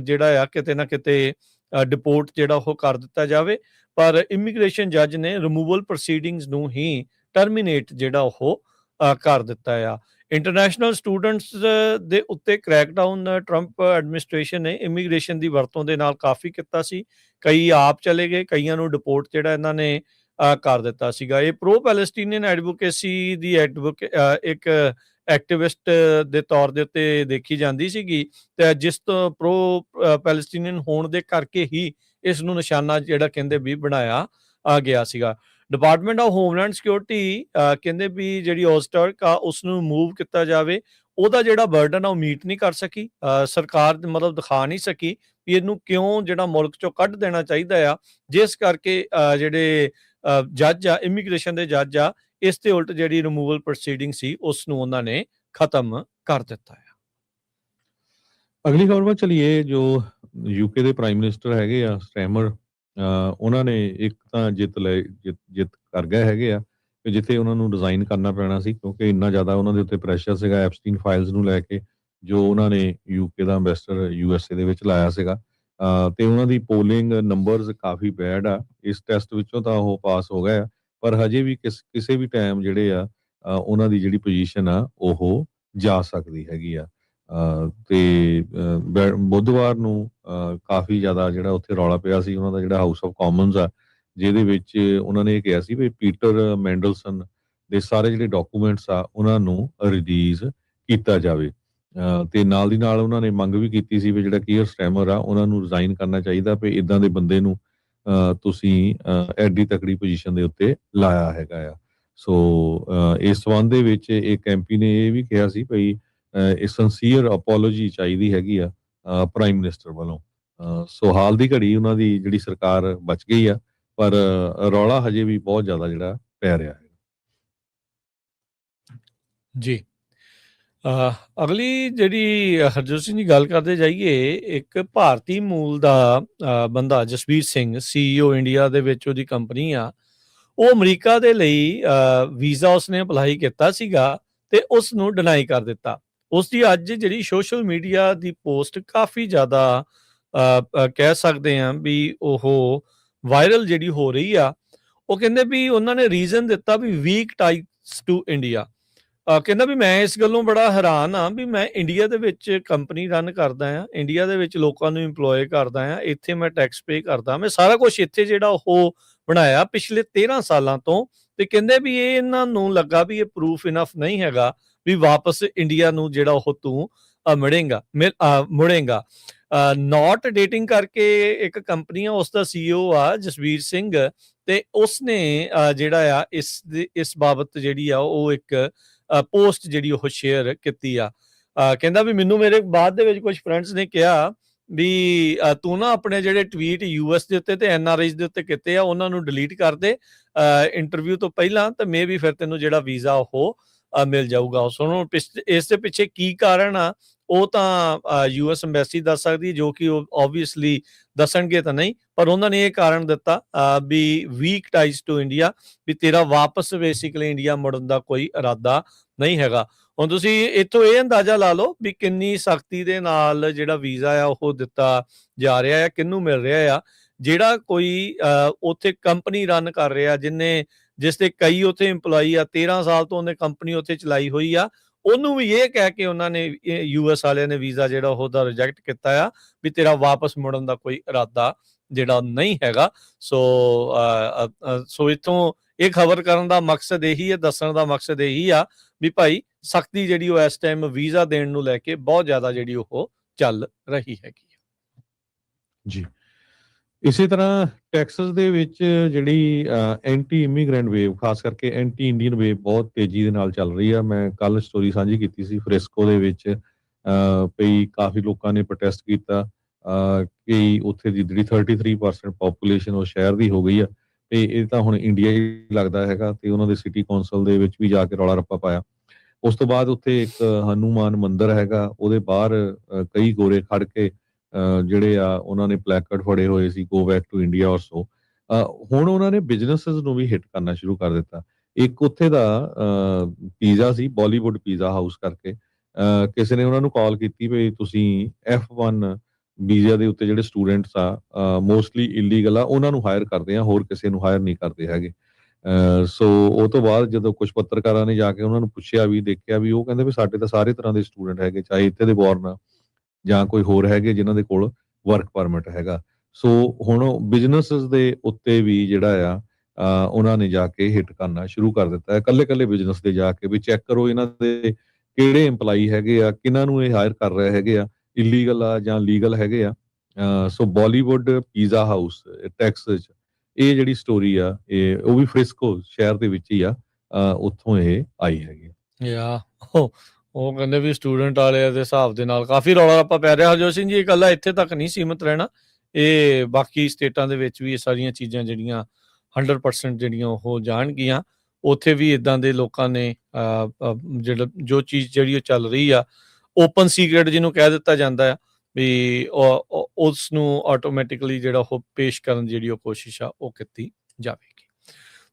ਜਿਹੜਾ ਆ ਕਿਤੇ ਨਾ ਕਿਤੇ ਡਿਪੋਰਟ ਜਿਹੜਾ ਉਹ ਕਰ ਦਿੱਤਾ ਜਾਵੇ, ਪਰ ਇਮੀਗ੍ਰੇਸ਼ਨ ਜੱਜ ਨੇ ਰਿਮੂਵਲ ਪ੍ਰੋਸੀਡਿੰਗਸ ਨੂੰ ਹੀ ਟਰਮੀਨੇਟ ਜਿਹੜਾ ਉਹ ਕਰ ਦਿੱਤਾ ਆ। ਇੰਟਰਨੈਸ਼ਨਲ ਸਟੂਡੈਂਟਸ ਦੇ ਉੱਤੇ ਕ੍ਰੈਕਡਾਊਨ ਟਰੰਪ ਐਡਮਿਨਿਸਟ੍ਰੇਸ਼ਨ ਨੇ ਇਮੀਗ੍ਰੇਸ਼ਨ ਦੀ ਵਰਤੋਂ ਦੇ ਨਾਲ ਕਾਫੀ ਕੀਤਾ ਸੀ। ਕਈ ਆਪ ਚਲੇ ਗਏ, ਕਈਆਂ ਨੂੰ ਡਿਪੋਰਟ ਜਿਹੜਾ ਇਹਨਾਂ ਨੇ ਕਰ ਦਿੱਤਾ ਸੀਗਾ। ਇਹ ਪ੍ਰੋ ਪੈਲਸਟੀਨੀਅਨ ਐਡਵੋਕੇਸੀ ਦੀ ਇੱਕ ਐਕਟਿਵਿਸਟ ਦੇ ਤੌਰ ਦੇ ਉੱਤੇ ਦੇਖੀ ਜਾਂਦੀ ਸੀਗੀ, ਤੇ ਜਿਸ ਤੋਂ ਪ੍ਰੋ ਪੈਲਸਟੀਨੀਅਨ ਹੋਣ ਦੇ ਕਰਕੇ ਹੀ ਇਸ ਨੂੰ ਨਿਸ਼ਾਨਾ ਜਿਹੜਾ ਕਹਿੰਦੇ ਵੀ ਬਣਾਇਆ ਗਿਆ ਸੀਗਾ। ਡਿਪਾਰਟਮੈਂਟ ਆਫ ਹੋਮਲੈਂਡ ਸਿਕਿਉਰਿਟੀ ਕਹਿੰਦੇ ਵੀ ਜਿਹੜੀ ਓਜ਼ਟਰਕ ਆ ਉਸ ਨੂੰ ਮੂਵ ਕੀਤਾ ਜਾਵੇ। ਉਹਦਾ ਜਿਹੜਾ ਬਰਡਨ ਆ ਉਹ ਮੀਟ ਨਹੀਂ ਕਰ ਸਕੀ ਸਰਕਾਰ, ਮਤਲਬ ਦਿਖਾ ਨਹੀਂ ਸਕੀ ਵੀ ਇਹਨੂੰ ਕਿਉਂ ਜਿਹੜਾ ਮੁਲਕ ਚੋਂ ਕੱਢ ਦੇਣਾ ਚਾਹੀਦਾ ਆ, ਜਿਸ ਕਰਕੇ ਜਿਹੜੇ ਜੱਜ ਆ, ਇਮੀਗ੍ਰੇਸ਼ਨ ਦੇ ਜੱਜ ਆ, ਇਸ ਤੇ ਉਲਟ ਜਿਹੜੀ ਰਿਮੂਵਲ ਪ੍ਰੋਸੀਡਿੰਗ ਸੀ ਉਸ ਨੂੰ ਉਹਨਾਂ ਨੇ ਖਤਮ ਕਰ ਦਿੱਤਾ ਆ। ਅਗਲੀ ਖਬਰ ਵੱਲ ਚਲੀਏ। ਜੋ ਯੂਕੇ ਦੇ ਪ੍ਰਾਈਮ ਮਿਨਿਸਟਰ ਹੈਗੇ ਆ ਸਟੈਮਰ, ਉਹਨਾਂ ਨੇ ਇੱਕ ਤਾਂ ਜਿੱਤ ਕਰ ਗਏ ਹੈਗੇ ਆ ਕਿ ਜਿੱਥੇ ਉਹਨਾਂ ਨੂੰ ਰਿਜ਼ਾਈਨ ਕਰਨਾ ਪੈਣਾ ਸੀ, ਕਿਉਂਕਿ ਇੰਨਾ ਜ਼ਿਆਦਾ ਉਹਨਾਂ ਦੇ ਉੱਤੇ ਪ੍ਰੈਸ਼ਰ ਸੀਗਾ ਐਪਸਟੀਨ ਫਾਈਲਸ ਨੂੰ ਲੈ ਕੇ, ਜੋ ਉਹਨਾਂ ਨੇ ਯੂਕੇ ਦਾ ਐਂਬੈਸਡਰ ਯੂਐਸਏ ਦੇ ਵਿੱਚ ਲਾਇਆ ਸੀਗਾ। ਤੇ ਉਹਨਾਂ ਦੀ ਪੋਲਿੰਗ ਨੰਬਰਸ ਕਾਫੀ ਬੈਡ ਆ। ਇਸ ਟੈਸਟ ਵਿੱਚੋਂ ਤਾਂ ਉਹ ਪਾਸ ਹੋ ਗਏ ਆ, ਪਰ ਹਜੇ ਵੀ ਕਿਸੇ ਵੀ ਟਾਈਮ ਜਿਹੜੇ ਆ ਉਹਨਾਂ ਦੀ ਜਿਹੜੀ ਪੋਜੀਸ਼ਨ ਆ ਉਹ ਜਾ ਸਕਦੀ ਹੈਗੀ ਆ। ਤੇ ਬੁੱਧਵਾਰ ਨੂੰ ਕਾਫੀ ਜ਼ਿਆਦਾ ਜਿਹੜਾ ਉੱਥੇ ਰੌਲਾ ਪਿਆ ਸੀ ਉਹਨਾਂ ਦਾ ਜਿਹੜਾ ਹਾਊਸ ਆਫ ਕਾਮਨਸ ਆ, ਜਿਹਦੇ ਵਿੱਚ ਉਹਨਾਂ ਨੇ ਇਹ ਕਿਹਾ ਸੀ ਵੀ ਪੀਟਰ ਮੈਂਡਲਸਨ ਦੇ ਸਾਰੇ ਜਿਹੜੇ ਡਾਕੂਮੈਂਟਸ ਆ ਉਹਨਾਂ ਨੂੰ ਰਿਲੀਜ਼ ਕੀਤਾ ਜਾਵੇ। ਤੇ ਨਾਲ ਦੀ ਨਾਲ ਉਹਨਾਂ ਨੇ ਮੰਗ ਵੀ ਕੀਤੀ ਸੀ ਵੀ ਜਿਹੜਾ ਕੀਅਰ ਸਟੈਮਰ ਆ ਉਹਨਾਂ ਨੂੰ ਰਿਜ਼ਾਈਨ ਕਰਨਾ ਚਾਹੀਦਾ, ਵੀ ਇਦਾਂ ਦੇ ਬੰਦੇ ਨੂੰ ਤੁਸੀਂ ਐਡੀ ਤਕੜੀ ਪੋਜੀਸ਼ਨ ਦੇ ਉੱਤੇ ਲਾਇਆ ਹੈਗਾ ਆ। ਸੋ ਇਸ ਸੰਬੰਧ ਦੇ ਵਿੱਚ ਇੱਕ ਐਮਪੀ ਨੇ ਇਹ ਵੀ ਕਿਹਾ ਸੀ ਭਈ ਇਹ ਸਿੰਸੀਅਰ ਅਪੋਲੋਜੀ ਚਾਹੀਦੀ ਹੈਗੀ ਆ ਪ੍ਰਾਈਮ ਮਿਨਿਸਟਰ ਵੱਲੋਂ। ਸੋ ਹਾਲ ਦੀ ਘੜੀ ਉਹਨਾਂ ਦੀ ਜਿਹੜੀ ਸਰਕਾਰ ਬਚ ਗਈ ਆ, ਪਰ ਰੌਲਾ ਹਜੇ ਵੀ ਬਹੁਤ ਜ਼ਿਆਦਾ ਜਿਹੜਾ ਪੈ ਰਿਹਾ ਹੈ ਜੀ। ਅਗਲੀ ਜਿਹੜੀ ਹਰਜੋਤ ਸਿੰਘ ਜੀ ਗੱਲ ਕਰਦੇ ਜਾਈਏ, ਇੱਕ ਭਾਰਤੀ ਮੂਲ ਦਾ ਬੰਦਾ ਜਸਵੀਰ ਸਿੰਘ, CEO ਇੰਡੀਆ ਦੇ ਵਿੱਚ ਉਹਦੀ ਕੰਪਨੀ ਆ, ਉਹ ਅਮਰੀਕਾ ਦੇ ਲਈ ਵੀਜ਼ਾ ਉਸਨੇ ਅਪਲਾਈ ਕੀਤਾ ਸੀਗਾ ਤੇ ਉਸ ਨੂੰ ਡਿਨਾਈ ਕਰ ਦਿੱਤਾ। ਉਸ ਦੀ ਅੱਜ ਜਿਹੜੀ ਸੋਸ਼ਲ ਮੀਡੀਆ ਦੀ ਪੋਸਟ ਕਾਫੀ ਜ਼ਿਆਦਾ ਕਹਿ ਸਕਦੇ ਹਾਂ ਵੀ ਉਹ ਵਾਇਰਲ ਜਿਹੜੀ ਹੋ ਰਹੀ ਆ। ਉਹ ਕਹਿੰਦੇ ਵੀ ਉਹਨਾਂ ਨੇ ਰੀਜ਼ਨ ਦਿੱਤਾ ਵੀ ਵੀਕ ਟਾਈਸ ਟੂ ਇੰਡੀਆ। ਕਹਿੰਦਾ ਵੀ ਮੈਂ ਇਸ ਗੱਲੋਂ ਬੜਾ ਹੈਰਾਨ ਆ ਵੀ ਮੈਂ ਇੰਡੀਆ ਦੇ ਵਿੱਚ ਕੰਪਨੀ ਰਨ ਕਰਦਾ ਆ, ਇੰਡੀਆ ਦੇ ਵਿੱਚ ਲੋਕਾਂ ਨੂੰ ਇੰਪਲੋਏ ਕਰਦਾ ਆ, ਇੱਥੇ ਮੈਂ ਟੈਕਸ ਪੇ ਕਰਦਾ, ਮੈਂ ਸਾਰਾ ਕੁਝ ਇੱਥੇ ਜਿਹੜਾ ਉਹ ਬਣਾਇਆ ਪਿਛਲੇ 13 ਸਾਲਾਂ ਤੋਂ। ਤੇ ਕਹਿੰਦੇ ਵੀ ਇਹ ਇਹਨਾਂ ਨੂੰ ਲੱਗਾ ਵੀ ਇਹ ਪ੍ਰੂਫ ਇਨਫ ਨਹੀਂ ਹੈਗਾ ਵੀ ਵਾਪਸ ਇੰਡੀਆ ਨੂੰ ਜਿਹੜਾ ਉਹ ਤੂੰ ਮੁੜੇਗਾ। ਨੋਟ ਡੇਟਿੰਗ ਕਰਕੇ ਇੱਕ ਕੰਪਨੀ ਆ, ਉਸ ਦਾ CEO ਆ ਜਸਵੀਰ ਸਿੰਘ, ਤੇ ਉਸਨੇ ਜਿਹੜਾ ਆ ਇਸ ਬਾਬਤ ਜਿਹੜੀ ਆ ਉਹ ਇੱਕ ਪੋਸਟ ਜਿਹੜੀ ਉਹ ਸ਼ੇਅਰ ਕੀਤੀ ਆ। ਕਹਿੰਦਾ ਵੀ ਮੈਨੂੰ ਮੇਰੇ ਬਾਅਦ ਦੇ ਵਿੱਚ ਕੁਝ ਫਰੈਂਡਸ ਨੇ ਕਿਹਾ ਵੀ ਤੂੰ ਨਾ ਆਪਣੇ ਜਿਹੜੇ ਟਵੀਟ US ਦੇ ਉੱਤੇ ਤੇ NRIs ਦੇ ਉੱਤੇ ਕੀਤੇ ਆ ਉਹਨਾਂ ਨੂੰ ਡਿਲੀਟ ਕਰ ਦੇ ਇੰਟਰਵਿਊ ਤੋਂ ਪਹਿਲਾਂ, ਤੇ ਮੇ ਵੀ ਫਿਰ ਤੈਨੂੰ ਜਿਹੜਾ ਵੀਜ਼ਾ ਉਹ ਮਿਲ ਜਾਊਗਾ। ਸੁਣੋ ਇਸ ਦੇ ਪਿੱਛੇ ਕੀ ਕਾਰਨ ਆ ਉਹ ਤਾਂ US ਐਮਬੈਸੀ ਦੱਸ ਸਕਦੀ ਹੈ, ਜੋ ਕਿ ਉਹ ਓਬਵੀਅਸਲੀ ਦੱਸਣਗੇ ਤਾਂ ਨਹੀਂ, ਪਰ ਉਹਨਾਂ ਨੇ ਇਹ ਕਾਰਨ ਦਿੱਤਾ ਵੀ ਵੀਕ ਟਾਈਜ਼ ਟੂ ਇੰਡੀਆ, ਵੀ ਤੇਰਾ ਵਾਪਸ ਬੇਸਿਕਲੀ ਇੰਡੀਆ ਮੁੜਨ ਦਾ ਕੋਈ ਇਰਾਦਾ ਨਹੀਂ ਹੈਗਾ। ਹੁਣ ਤੁਸੀਂ ਇੱਥੋਂ ਇਹ ਅੰਦਾਜ਼ਾ ਲਾ ਲਓ ਵੀ ਕਿੰਨੀ ਸਖਤੀ ਦੇ ਨਾਲ ਜਿਹੜਾ ਵੀਜ਼ਾ ਆ ਉਹ ਦਿੱਤਾ ਜਾ ਰਿਹਾ ਆ, ਕਿਹਨੂੰ ਮਿਲ ਰਿਹਾ ਆ। ਜਿਹੜਾ ਕੋਈ ਉੱਥੇ ਕੰਪਨੀ ਰਨ ਕਰ ਰਿਹਾ, ਜਿਹਨੇ ਜਿਸ ਦੇ ਕਈ ਉੱਥੇ EMPLOYEE ਆ, 13 ਸਾਲ ਤੋਂ ਉਹਨੇ ਕੰਪਨੀ ਉੱਥੇ ਚਲਾਈ ਹੋਈ ਆ, ਉਹਨੂੰ ਵੀ ਇਹ ਕਹਿ ਕੇ ਉਹਨਾਂ ਨੇ US ਵਾਲਿਆਂ ਨੇ ਵੀਜ਼ਾ ਜਿਹੜਾ ਉਹਦਾ ਰਿਜੈਕਟ ਕੀਤਾ ਆ ਵੀ ਤੇਰਾ ਵਾਪਸ ਮੁੜਨ ਦਾ ਕੋਈ ਇਰਾਦਾ ਜਿਹੜਾ ਨਹੀਂ ਹੈਗਾ। ਸੋ ਇੱਥੋਂ ਇਹ ਖਬਰ ਕਰਨ ਦਾ ਮਕਸਦ ਇਹੀ ਹੈ, ਦੱਸਣ ਦਾ ਮਕਸਦ ਇਹੀ ਆ ਵੀ ਭਾਈ ਸਖਤੀ ਜਿਹੜੀ ਉਹ ਇਸ ਟਾਈਮ ਵੀਜ਼ਾ ਦੇਣ ਨੂੰ ਲੈ ਕੇ ਬਹੁਤ ਜ਼ਿਆਦਾ ਜਿਹੜੀ ਉਹ ਚੱਲ ਰਹੀ ਹੈਗੀ ਜੀ। ਇਸੇ ਤਰ੍ਹਾਂ ਟੈਕਸਸ ਦੇ ਵਿੱਚ ਜਿਹੜੀ ਐਂਟੀ ਇਮੀਗ੍ਰੈਂਟ ਵੇਵ, ਖਾਸ ਕਰਕੇ ਐਂਟੀ ਇੰਡੀਅਨ ਵੇਵ ਬਹੁਤ ਤੇਜ਼ੀ ਦੇ ਨਾਲ ਚੱਲ ਰਹੀ ਆ। ਮੈਂ ਕੱਲ ਸਟੋਰੀ ਸਾਂਝੀ ਕੀਤੀ ਸੀ, ਫ੍ਰਿਸਕੋ ਦੇ ਵਿੱਚ ਪਈ ਕਾਫੀ ਲੋਕਾਂ ਨੇ ਪ੍ਰੋਟੈਸਟ ਕੀਤਾ ਕਿ ਉੱਥੇ ਦੀ ਜਿਹੜੀ 33% ਪੋਪੂਲੇਸ਼ਨ ਉਹ ਸ਼ਹਿਰ ਦੀ ਹੋ ਗਈ ਆ, ਤੇ ਇਹ ਤਾਂ ਹੁਣ ਇੰਡੀਆ ਹੀ ਲੱਗਦਾ ਹੈਗਾ, ਤੇ ਉਹਨਾਂ ਦੇ ਸਿਟੀ ਕੌਂਸਲ ਦੇ ਵਿੱਚ ਵੀ ਜਾ ਕੇ ਰੌਲਾ ਰੱਪਾ ਪਾਇਆ। ਉਸ ਤੋਂ ਬਾਅਦ ਉੱਥੇ ਇੱਕ ਹਨੂਮਾਨ ਮੰਦਿਰ ਹੈਗਾ, ਉਹਦੇ ਬਾਹਰ ਕਈ ਗੋਰੇ ਖੜ ਕੇ ਜਿਹੜੇ ਆ ਉਹਨਾਂ ਨੇ ਪਲੈਕਾਰਡ ਫੜੇ ਹੋਏ ਸੀ, ਗੋ ਬੈਕ ਟੂ ਇੰਡੀਆ ਔਰ ਸੋ। ਹੁਣ ਉਹਨਾਂ ਨੇ ਬਿਜ਼ਨੈਸਸ ਨੂੰ ਵੀ ਹਿੱਟ ਕਰਨਾ ਸ਼ੁਰੂ ਕਰ ਦਿੱਤਾ। ਇੱਕ ਉੱਥੇ ਦਾ ਪੀਜ਼ਾ ਸੀ, ਬਾਲੀਵੁੱਡ ਪੀਜ਼ਾ ਹਾਊਸ ਕਰਕੇ, ਕਿਸੇ ਨੇ ਉਹਨਾਂ ਨੂੰ ਕਾਲ ਕੀਤੀ ਵੀ ਤੁਸੀਂ F1 ਵੀਜ਼ਾ ਦੇ ਉੱਤੇ ਜਿਹੜੇ ਸਟੂਡੈਂਟਸ ਆ ਮੋਸਟਲੀ ਇਲੀਗਲ ਆ, ਉਹਨਾਂ ਨੂੰ ਹਾਇਰ ਕਰਦੇ ਆ, ਹੋਰ ਕਿਸੇ ਨੂੰ ਹਾਇਰ ਨਹੀਂ ਕਰਦੇ ਹੈਗੇ। ਸੋ ਉਹ ਤੋਂ ਬਾਅਦ ਜਦੋਂ ਕੁਝ ਪੱਤਰਕਾਰਾਂ ਨੇ ਜਾ ਕੇ ਉਹਨਾਂ ਨੂੰ ਪੁੱਛਿਆ ਵੀ, ਦੇਖਿਆ ਵੀ, ਉਹ ਕਹਿੰਦੇ ਵੀ ਸਾਡੇ ਤਾਂ ਸਾਰੇ ਤਰ੍ਹਾਂ ਦੇ ਸਟੂਡੈਂਟ ਹੈਗੇ, ਚਾਹੇ ਇੱਥੇ ਦੇ ਬੋਰਨ ਆ ਜਾਂ ਕੋਈ ਹੋਰ ਹੈਗੇ ਜਿਨ੍ਹਾਂ ਦੇ ਕੋਲ ਵਰਕ ਪਰਮਿਟ ਹੈਗਾ। ਸੋ ਹੁਣ ਬਿਜ਼ਨੈਸਸ ਦੇ ਉੱਤੇ ਵੀ ਜਿਹੜਾ ਆ ਉਹਨਾਂ ਨੇ ਜਾ ਕੇ ਹਿੱਟ ਕਰਨਾ ਸ਼ੁਰੂ ਕਰ ਦਿੱਤਾ ਹੈ, ਕੱਲੇ ਬਿਜ਼ਨਸ ਦੇ ਜਾ ਕੇ ਵੀ ਚੈੱਕ ਕਰੋ ਇਹਨਾਂ ਦੇ ਕਿਹੜੇ EMPLOYEE ਹੈਗੇ ਆ, ਕਿਹਨਾਂ ਨੂੰ ਇਹ ਹਾਇਰ ਕਰ ਰਹੇ ਹੈਗੇ ਆ, ਇਲੀਗਲ ਆ ਜਾਂ ਲੀਗਲ ਹੈਗੇ ਆ। ਸੋ ਬਾਲੀਵੁੱਡ ਪੀਜ਼ਾ ਹਾਊਸ ਟੈਕਸਸ, ਇਹ ਜਿਹੜੀ ਸਟੋਰੀ ਆ ਇਹ ਉਹ ਵੀ ਫ੍ਰਿਸਕੋ ਸ਼ਹਿਰ ਦੇ ਵਿੱਚ ਹੀ ਆ, ਉੱਥੋਂ ਇਹ ਆਈ ਹੈਗੀ ਆ। ਉਹ ਕਹਿੰਦੇ ਵੀ ਸਟੂਡੈਂਟ ਵਾਲੇ ਦੇ ਹਿਸਾਬ ਦੇ ਨਾਲ ਕਾਫੀ ਰੌਲਾ ਰੱਪਾ ਪੈ ਰਿਹਾ। ਹਰਜੋਤ ਸਿੰਘ ਜੀ, ਇਹ ਇਕੱਲਾ ਇੱਥੇ ਤੱਕ ਨਹੀਂ ਸੀਮਿਤ ਰਹਿਣਾ, ਇਹ ਬਾਕੀ ਸਟੇਟਾਂ ਦੇ ਵਿੱਚ ਵੀ ਇਹ ਸਾਰੀਆਂ ਚੀਜ਼ਾਂ ਜਿਹੜੀਆਂ 100% ਜਿਹੜੀਆਂ ਉਹ ਜਾਣਗੀਆਂ। ਉੱਥੇ ਵੀ ਇਦਾਂ ਦੇ ਲੋਕਾਂ ਨੇ ਜਿਹੜਾ ਜੋ ਚੀਜ਼ ਜਿਹੜੀ ਉਹ ਚੱਲ ਰਹੀ ਆ, ਓਪਨ ਸੀਕ੍ਰੇਟ ਜਿਹਨੂੰ ਕਹਿ ਦਿੱਤਾ ਜਾਂਦਾ ਆ ਵੀ ਉਸ ਨੂੰ ਆਟੋਮੈਟਿਕਲੀ ਜਿਹੜਾ ਉਹ ਪੇਸ਼ ਕਰਨ ਜਿਹੜੀ ਉਹ ਕੋਸ਼ਿਸ਼ ਆ ਉਹ ਕੀਤੀ ਜਾਵੇਗੀ।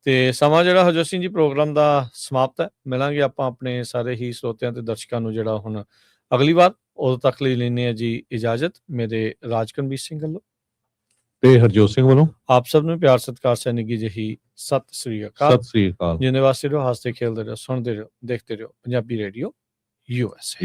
ਤੇ ਸਮਾਂ ਜਿਹੜਾ ਹਰਜੋਤ ਸਿੰਘ ਜੀ ਪ੍ਰੋਗਰਾਮ ਦਾ ਸਮਾਪਤ ਹੈ। ਮਿਲਾਂਗੇ ਆਪਾਂ ਆਪਣੇ ਸਾਰੇ ਹੀ ਸਰੋਤਿਆਂ ਤੇ ਦਰਸ਼ਕਾਂ ਨੂੰ ਜਿਹੜਾ ਹੁਣ ਅਗਲੀ ਵਾਰ, ਉਦੋਂ ਤੱਕ ਲਈ ਲੈਂਦੇ ਹਾਂ ਜੀ ਇਜਾਜ਼ਤ। ਮੇਰੇ ਰਾਜਕਨਵੀਰ ਸਿੰਘ ਵੱਲੋਂ ਤੇ ਹਰਜੋਤ ਸਿੰਘ ਵੱਲੋਂ ਆਪ ਸਭ ਨੂੰ ਪਿਆਰ ਸਤਿਕਾਰ ਸੈਨਿਕੀ ਜਿਹੀ ਸਤਿ ਸ੍ਰੀ ਅਕਾਲ। ਸਤਿ ਸ੍ਰੀ ਅਕਾਲ। ਜਿੰਨੇ ਵਾਸਤੇ ਰਹੋ, ਹੱਸਦੇ ਖੇਲਦੇ ਰਹੋ, ਸੁਣਦੇ ਰਹੋ, ਦੇਖਦੇ ਰਹੋ ਪੰਜਾਬੀ ਰੇਡੀਓ US।